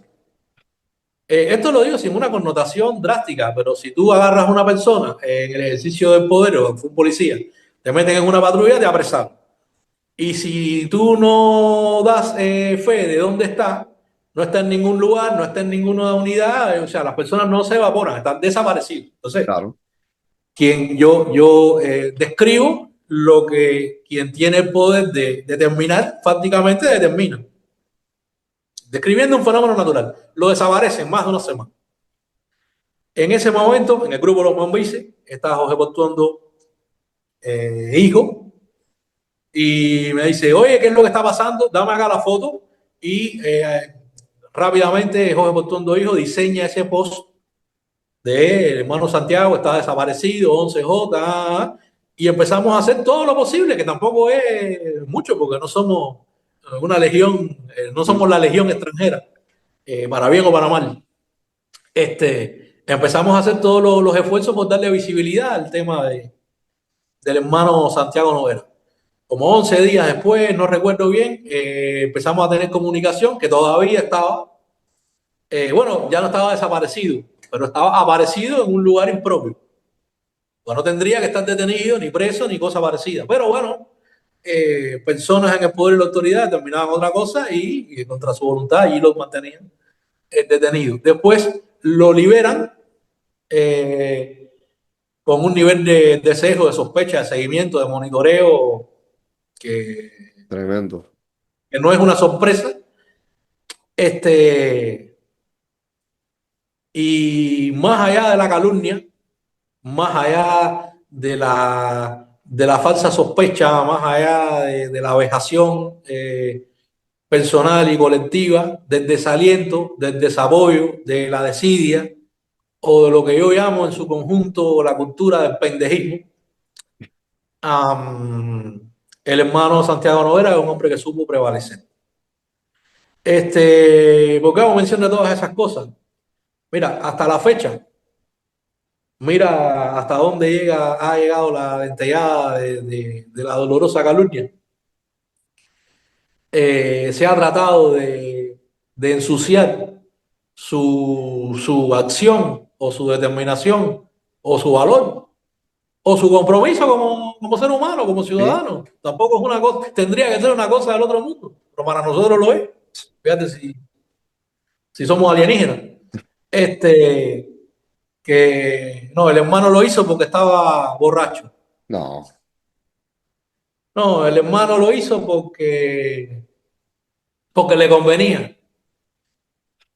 Esto lo digo sin una connotación drástica, pero si tú agarras a una persona en el ejercicio del poder o fue un policía, te meten en una patrulla, te apresan. Y si tú no das fe de dónde está, no está en ningún lugar, no está en ninguna unidad, o sea, las personas no se evaporan, están desaparecidas. Entonces, claro. yo describo lo que quien tiene el poder de determinar, prácticamente determina. describiendo un fenómeno natural. Lo desaparecen más de una semana. En ese momento, en el grupo de los Mambises, está José Portuondo, hijo, y me dice, oye, ¿qué es lo que está pasando? Dame acá la foto. Y rápidamente José Portuondo, hijo, diseña ese post de el hermano Santiago está desaparecido, 11J, y empezamos a hacer todo lo posible, que tampoco es mucho, porque no somos una legión, no somos la legión extranjera, para bien o para mal. Empezamos a hacer todos los esfuerzos por darle visibilidad al tema del hermano Santiago Noguera. Como 11 días después, no recuerdo bien, empezamos a tener comunicación que todavía estaba, bueno, ya no estaba desaparecido, pero estaba aparecido en un lugar impropio. Pues no tendría que estar detenido, ni preso, ni cosa parecida. Pero bueno, personas en el poder y la autoridad determinaban otra cosa y contra su voluntad allí los mantenían detenidos. Después lo liberan con un nivel de sesgo, de sospecha, de seguimiento, de monitoreo que, Tremendo. que no es una sorpresa. Y más allá de la calumnia, más allá de la falsa sospecha, más allá de la vejación personal y colectiva, del desaliento, del desapoyo, de la desidia o de lo que yo llamo en su conjunto la cultura del pendejismo. El hermano Santiago Noguera es un hombre que supo prevalecer. ¿Por qué hago mención de todas esas cosas? Mira, hasta la fecha, mira hasta dónde ha llegado la dentellada de la dolorosa calumnia. Se ha tratado de ensuciar su acción o su determinación o su valor o su compromiso como ser humano, como Sí, ciudadano. Tampoco es una cosa, tendría que ser una cosa del otro mundo, pero para nosotros lo es. Fíjate si somos alienígenas. Este, que no, el hermano lo hizo porque estaba borracho. no, No, el hermano lo hizo porque le convenía.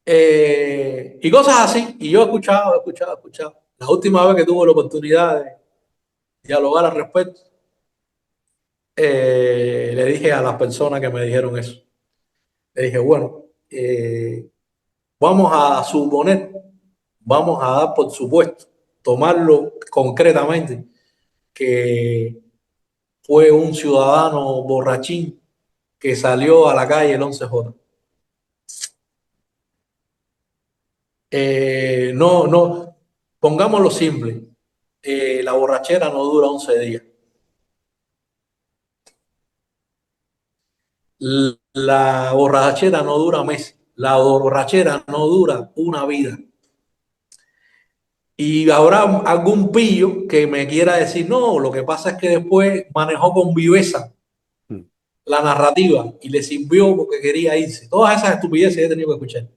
Y cosas así. Y yo he escuchado. La última vez que tuve la oportunidad de dialogar al respecto, le dije a las personas que me dijeron eso, le dije, bueno, vamos a suponer, vamos a dar por supuesto, tomarlo concretamente, que fue un ciudadano borrachín que salió a la calle el 11J. No, no, pongámoslo simple, la borrachera no dura 11 días. La borrachera no dura meses, la borrachera no dura una vida. Y habrá algún pillo que me quiera decir, no, lo que pasa es que después manejó con viveza la narrativa y le sirvió porque quería irse. Todas esas estupideces he tenido que escuchar.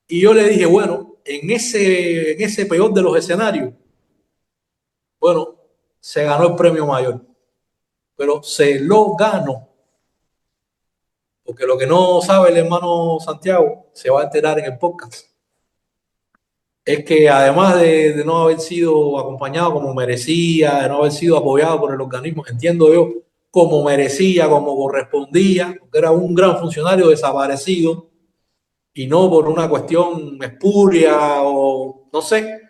Y yo le dije, bueno, en ese peor de los escenarios, bueno, se ganó el premio mayor, pero se lo ganó. Porque lo que no sabe el hermano Santiago se va a enterar en el podcast. Es que además de no haber sido acompañado como merecía, de no haber sido apoyado por el organismo, entiendo yo, como merecía, como correspondía, porque era un gran funcionario desaparecido y no por una cuestión espuria o no sé,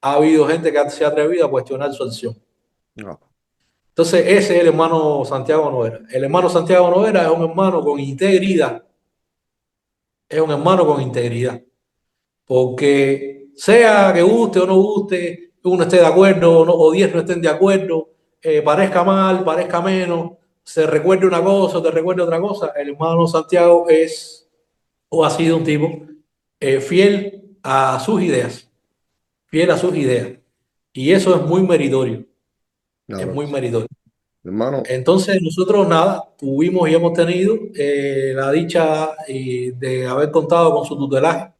ha habido gente que se ha atrevido a cuestionar su acción. no. Entonces, ese es el hermano Santiago Noguera. El hermano Santiago Noguera es un hermano con integridad, es un hermano con integridad. Porque sea que guste o no guste, uno esté de acuerdo o 10 no estén de acuerdo, parezca mal, parezca menos, se recuerde una cosa o te recuerde otra cosa, el hermano Santiago es o ha sido un tipo fiel a sus ideas, fiel a sus ideas. Y eso es muy meritorio, es Claro que muy sí. meritorio. Hermano, Entonces nosotros nada, tuvimos y hemos tenido la dicha de haber contado con su tutelaje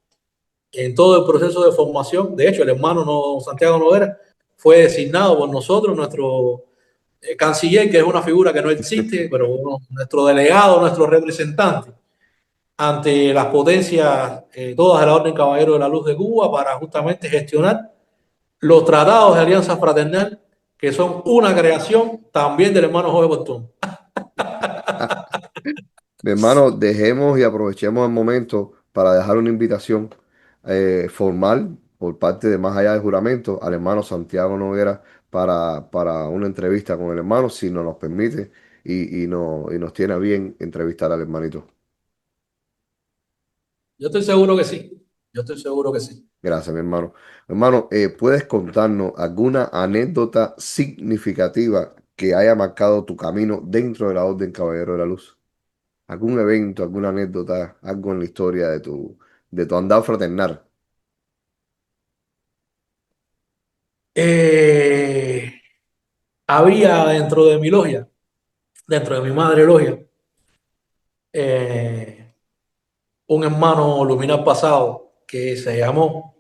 en todo el proceso de formación. De hecho, el hermano Santiago Noguera fue designado por nosotros, nuestro canciller, que es una figura que no existe, pero bueno, nuestro delegado, nuestro representante ante las potencias, todas de la Orden Caballero de la Luz de Cuba, para justamente gestionar los tratados de alianza fraternal, que son una creación también del hermano Jorge Portón. Mi hermano, dejemos y aprovechemos el momento para dejar una invitación formal por parte de Más Allá del Juramento al hermano Santiago Noguera para una entrevista con el hermano, si nos permite y nos tiene a bien entrevistar al hermanito. Yo estoy seguro que sí. Yo estoy seguro que sí. Gracias, mi hermano. Hermano, ¿puedes contarnos alguna anécdota significativa que haya marcado tu camino dentro de la Orden Caballero de la Luz? ¿Algún evento, alguna anécdota, algo en la historia de tu andar fraternal? Eh, había dentro de mi logia, dentro de mi madre logia, eh, un hermano luminal pasado que se llamó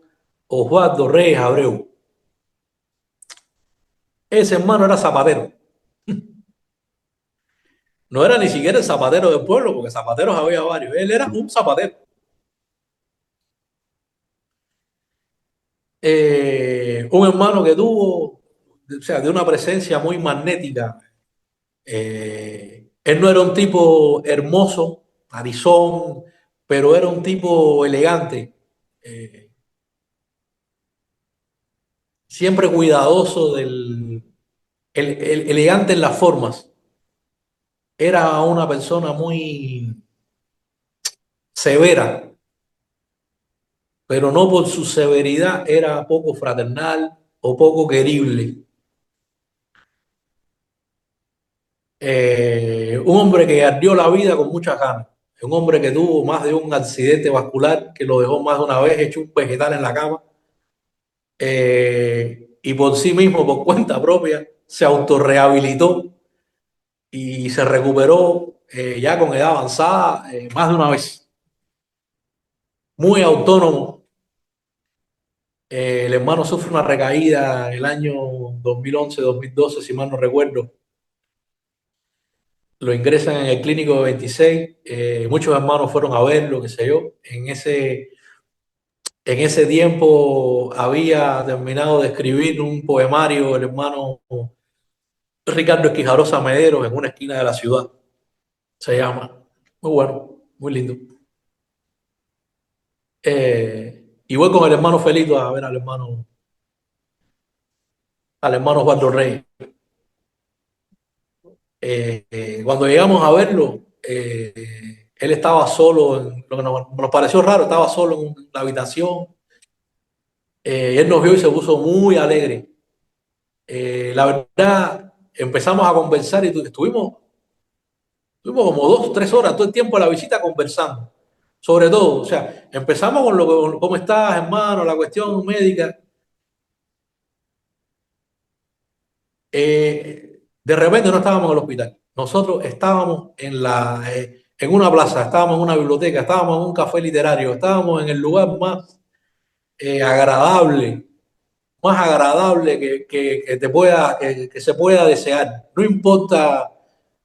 Osvaldo Reyes Abreu. Ese hermano era zapatero. No era ni siquiera el zapatero del pueblo, porque zapateros había varios. Él era un zapatero. Un hermano que tuvo, o sea, de una presencia muy magnética. Él no era un tipo hermoso, narizón, pero era un tipo elegante, eh, siempre cuidadoso elegante en las formas. Era una persona muy severa, pero no por su severidad era poco fraternal o poco querible. Un hombre que ardió la vida con muchas ganas, un hombre que tuvo más de un accidente vascular que lo dejó más de una vez hecho un vegetal en la cama, y por sí mismo, por cuenta propia, se autorrehabilitó y se recuperó, ya con edad avanzada, más de una vez. Muy autónomo. El hermano sufre una recaída en el año 2011-2012, si mal no recuerdo. Lo ingresan en el clínico de 26. Muchos hermanos fueron a verlo, qué sé yo. En ese tiempo había terminado de escribir un poemario el hermano Ricardo Esquijarosa Mederos en una esquina de la ciudad. Se llama. Muy bueno, muy lindo. Y voy con el hermano Felito a ver al hermano Osvaldo Rey. Cuando llegamos a verlo, él estaba solo, lo que nos pareció raro, estaba solo en la habitación. Él nos vio y se puso muy alegre. La verdad, empezamos a conversar y estuvimos como 2 o 3 horas todo el tiempo de la visita conversando. Sobre todo, o sea, empezamos con cómo estás, hermano, la cuestión médica. De repente no estábamos en el hospital. Nosotros estábamos en una plaza, estábamos en una biblioteca, estábamos en un café literario, estábamos en el lugar más agradable, que se pueda desear. No importa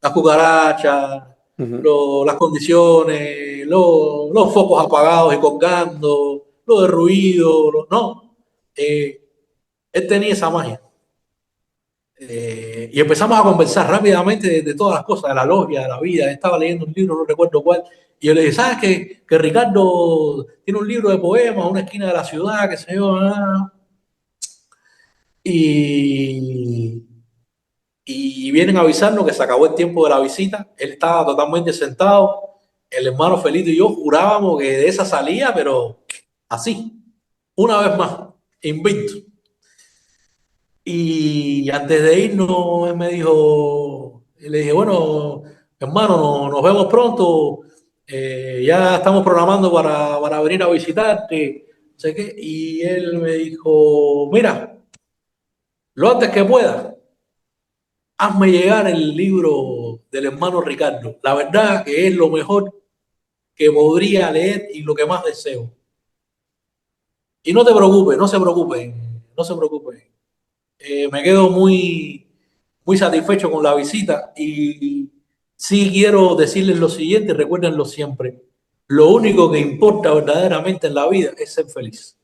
las cucarachas, Ujú, las condiciones, los focos apagados y colgando, lo de ruido, no. Eh, Él tenía esa magia. Y empezamos a conversar rápidamente de todas las cosas, de la logia, de la vida. Estaba leyendo un libro, no recuerdo cuál, y yo le dije, ¿sabes que Ricardo tiene un libro de poemas, una esquina de la ciudad, qué sé yo? Y, y vienen a avisarnos que se acabó el tiempo de la visita. Él estaba totalmente sentado. El hermano Felito y yo jurábamos que de esa salía, pero así, una vez más, invicto. Y antes de irnos, él me dijo, le dije, bueno, hermano, nos vemos pronto. Ya estamos programando para venir a visitarte. No sé qué. Y él me dijo, mira, lo antes que pueda, hazme llegar el libro del hermano Ricardo. La verdad que es lo mejor que podría leer y lo que más deseo. Y no te preocupes, no se preocupen, no se preocupen. Me quedo muy satisfecho con la visita y sí quiero decirles lo siguiente, recuérdenlo siempre. lo único que importa verdaderamente en la vida es ser feliz.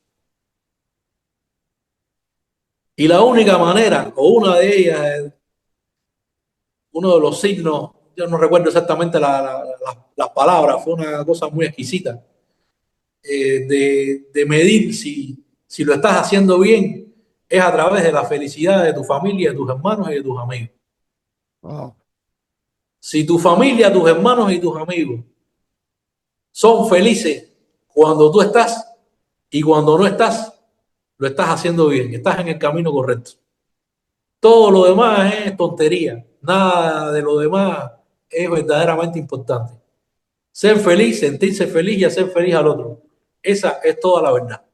Y la única manera, o una de ellas, uno de los signos, yo no recuerdo exactamente las palabras, fue una cosa muy exquisita, de medir si lo estás haciendo bien, es a través de la felicidad de tu familia, de tus hermanos y de tus amigos. Wow. Si tu familia, tus hermanos y tus amigos son felices cuando tú estás y cuando no estás, lo estás haciendo bien, estás en el camino correcto. Todo lo demás es tontería, nada de lo demás es verdaderamente importante. Ser feliz, sentirse feliz y hacer feliz al otro. Esa es toda la verdad.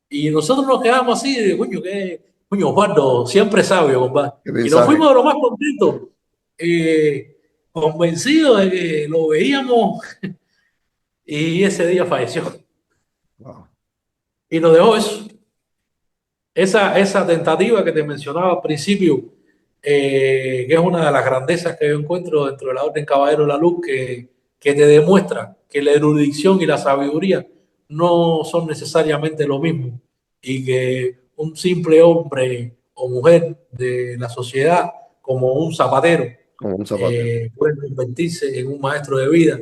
Y nosotros nos quedamos así, de, coño, coño, Osvaldo, siempre sabio, compadre. ¿Qué Y nos mensaje? fuimos de lo más contentos, convencidos de que lo veíamos y ese día falleció. Wow. Y nos dejó eso. Esa tentativa que te mencionaba al principio, que es una de las grandezas que yo encuentro dentro de la Orden Caballero de la Luz, que te demuestra que la erudición y la sabiduría no son necesariamente lo mismo y que un simple hombre o mujer de la sociedad, como un zapatero, Como un zapatero. puede convertirse en un maestro de vida,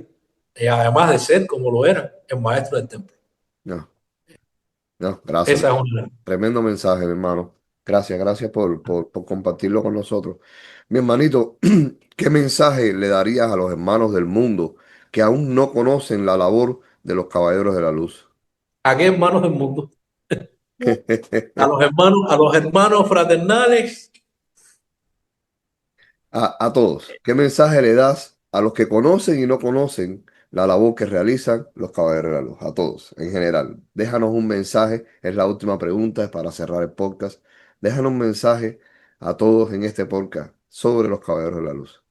además de ser, como lo era, el maestro del templo. No, no, gracias. Esa es una. Tremendo mensaje, mi hermano. Gracias, gracias por compartirlo con nosotros. Mi hermanito, ¿qué mensaje le darías a los hermanos del mundo que aún no conocen la labor de los caballeros de la luz? ¿A qué hermanos del mundo? A los hermanos fraternales. A todos, ¿qué mensaje le das a los que conocen y no conocen la labor que realizan los caballeros de la luz? A todos, en general. Déjanos un mensaje, es la última pregunta, es para cerrar el podcast. Déjanos un mensaje a todos en este podcast sobre los caballeros de la luz.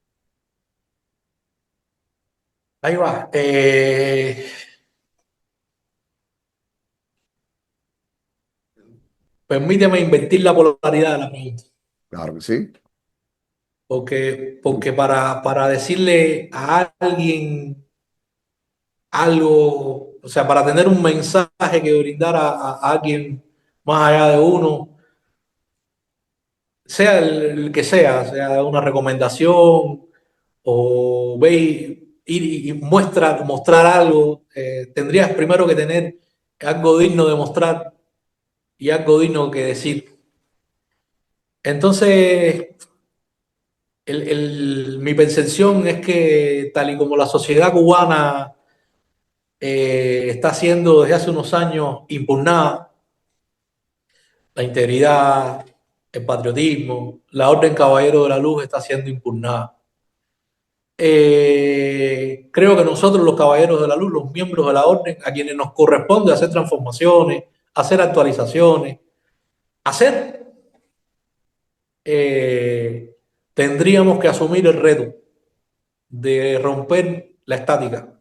Ahí va. Permíteme invertir la polaridad de la pregunta. Claro que sí. Porque para decirle a alguien algo, o sea, para tener un mensaje que brindar a alguien más allá de uno, sea el que sea una recomendación o ve y mostrar algo, tendrías primero que tener algo digno de mostrar y algo digno que decir. Entonces, mi percepción es que tal y como la sociedad cubana está siendo desde hace unos años impugnada, la integridad, el patriotismo, la Orden Caballero de la Luz está siendo impugnada. Creo que nosotros los Caballeros de la Luz, los miembros de la Orden, a quienes nos corresponde hacer transformaciones, hacer actualizaciones, hacer, eh, tendríamos que asumir el reto de romper la estática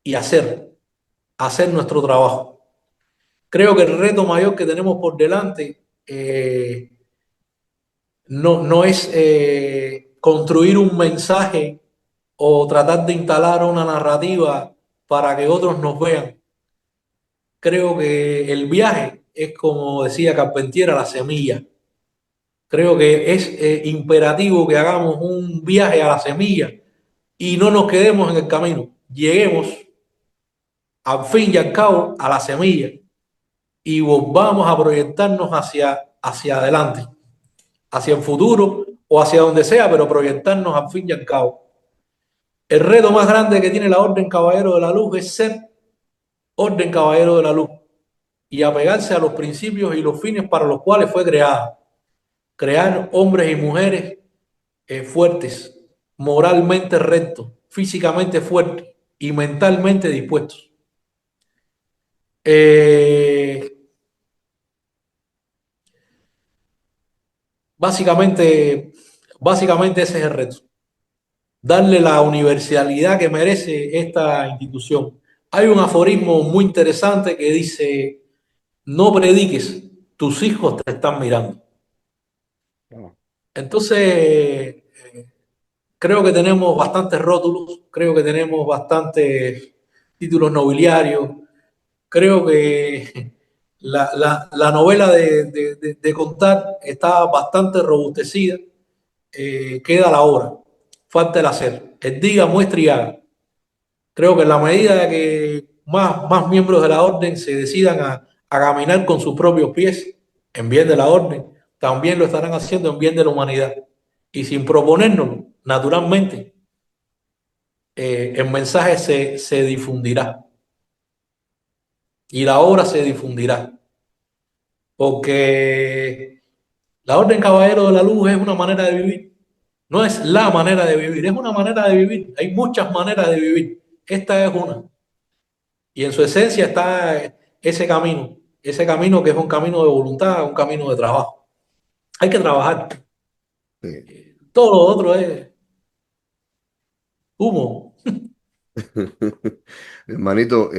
y hacer nuestro trabajo. Creo que el reto mayor que tenemos por delante no es construir un mensaje o tratar de instalar una narrativa para que otros nos vean. Creo que el viaje es, como decía Carpentier, la semilla. Creo que es imperativo que hagamos un viaje a la semilla y no nos quedemos en el camino. Lleguemos al fin y al cabo a la semilla y volvamos a proyectarnos hacia adelante, hacia el futuro o hacia donde sea, pero proyectarnos al fin y al cabo. El reto más grande que tiene la Orden Caballero de la Luz es ser Orden Caballero de la Luz y apegarse a los principios y los fines para los cuales fue creada. Crear hombres y mujeres fuertes, moralmente rectos, físicamente fuertes y mentalmente dispuestos. Eh, básicamente, básicamente ese es el reto. Darle la universalidad que merece esta institución. Hay un aforismo muy interesante que dice, no prediques, tus hijos te están mirando. Wow. Entonces, Creo que tenemos bastantes rótulos, creo que tenemos bastantes títulos nobiliarios, creo que la novela de contar está bastante robustecida, queda la obra, falta el hacer, el diga, muestre y haga. Creo que en la medida de que más miembros de la orden se decidan a caminar con sus propios pies en bien de la orden, también lo estarán haciendo en bien de la humanidad. Y sin proponérnoslo, naturalmente, el mensaje se difundirá y la obra se difundirá. Porque la Orden Caballero de la Luz es una manera de vivir. No es la manera de vivir, es una manera de vivir. Hay muchas maneras de vivir. Esta es una. Y en su esencia está ese camino que es un camino de voluntad, un camino de trabajo. Hay que trabajar. Sí. Todo lo otro es humo. Hermanito,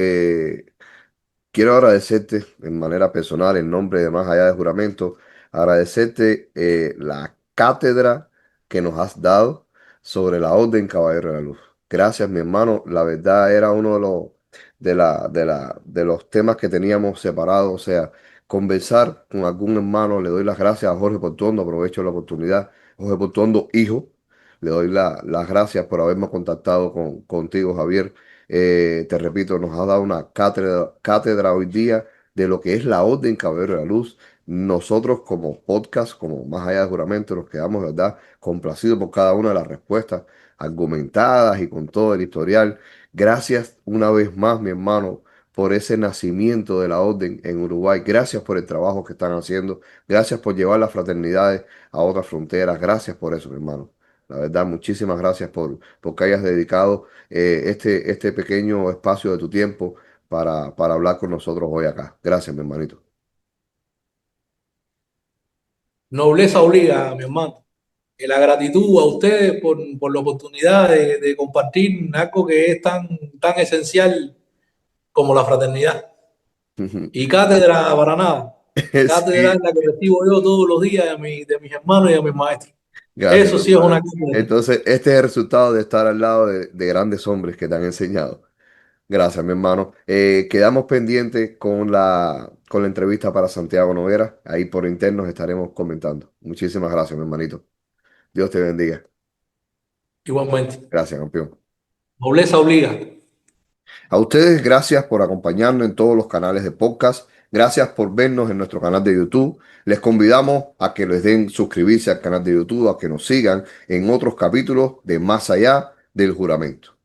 quiero agradecerte en manera personal, en nombre de Más Allá de Juramento, agradecerte la cátedra que nos has dado sobre la Orden Caballero de la Luz. Gracias, mi hermano. La verdad era uno de los temas que teníamos separados. O sea, conversar con algún hermano. Le doy las gracias a Jorge Portuondo, aprovecho la oportunidad. Jorge Portuondo, hijo, le doy las gracias por haberme contactado contigo, Javier. Te repito, nos ha dado una cátedra hoy día de lo que es la Orden Caballero de la Luz. Nosotros como podcast, como Más Allá de Juramento, nos quedamos, ¿verdad?, complacidos por cada una de las respuestas argumentadas y con todo el historial. Gracias una vez más, mi hermano, por ese nacimiento de la Orden en Uruguay. Gracias por el trabajo que están haciendo. Gracias por llevar las fraternidades a otras fronteras. Gracias por eso, mi hermano. La verdad, muchísimas gracias por que hayas dedicado este pequeño espacio de tu tiempo para hablar con nosotros hoy acá. Gracias, mi hermanito. Nobleza obliga, mi hermano. Y la gratitud a ustedes por la oportunidad de compartir algo que es tan esencial como la fraternidad. Y cátedra para nada. Cátedra Sí, es la que recibo yo todos los días de mis hermanos y de mis maestros. gracias, Eso mi sí es una hermano. cátedra. Entonces, este es el resultado de estar al lado de grandes hombres que te han enseñado. Gracias, mi hermano. Quedamos pendientes con la entrevista para Santiago Noguera. Ahí por internos estaremos comentando. Muchísimas gracias, mi hermanito. Dios te bendiga. Igualmente. Gracias, campeón. Nobleza obliga. A ustedes, gracias por acompañarnos en todos los canales de podcast. Gracias por vernos en nuestro canal de YouTube. Les convidamos a que les den suscribirse al canal de YouTube, a que nos sigan en otros capítulos de Más Allá del Juramento.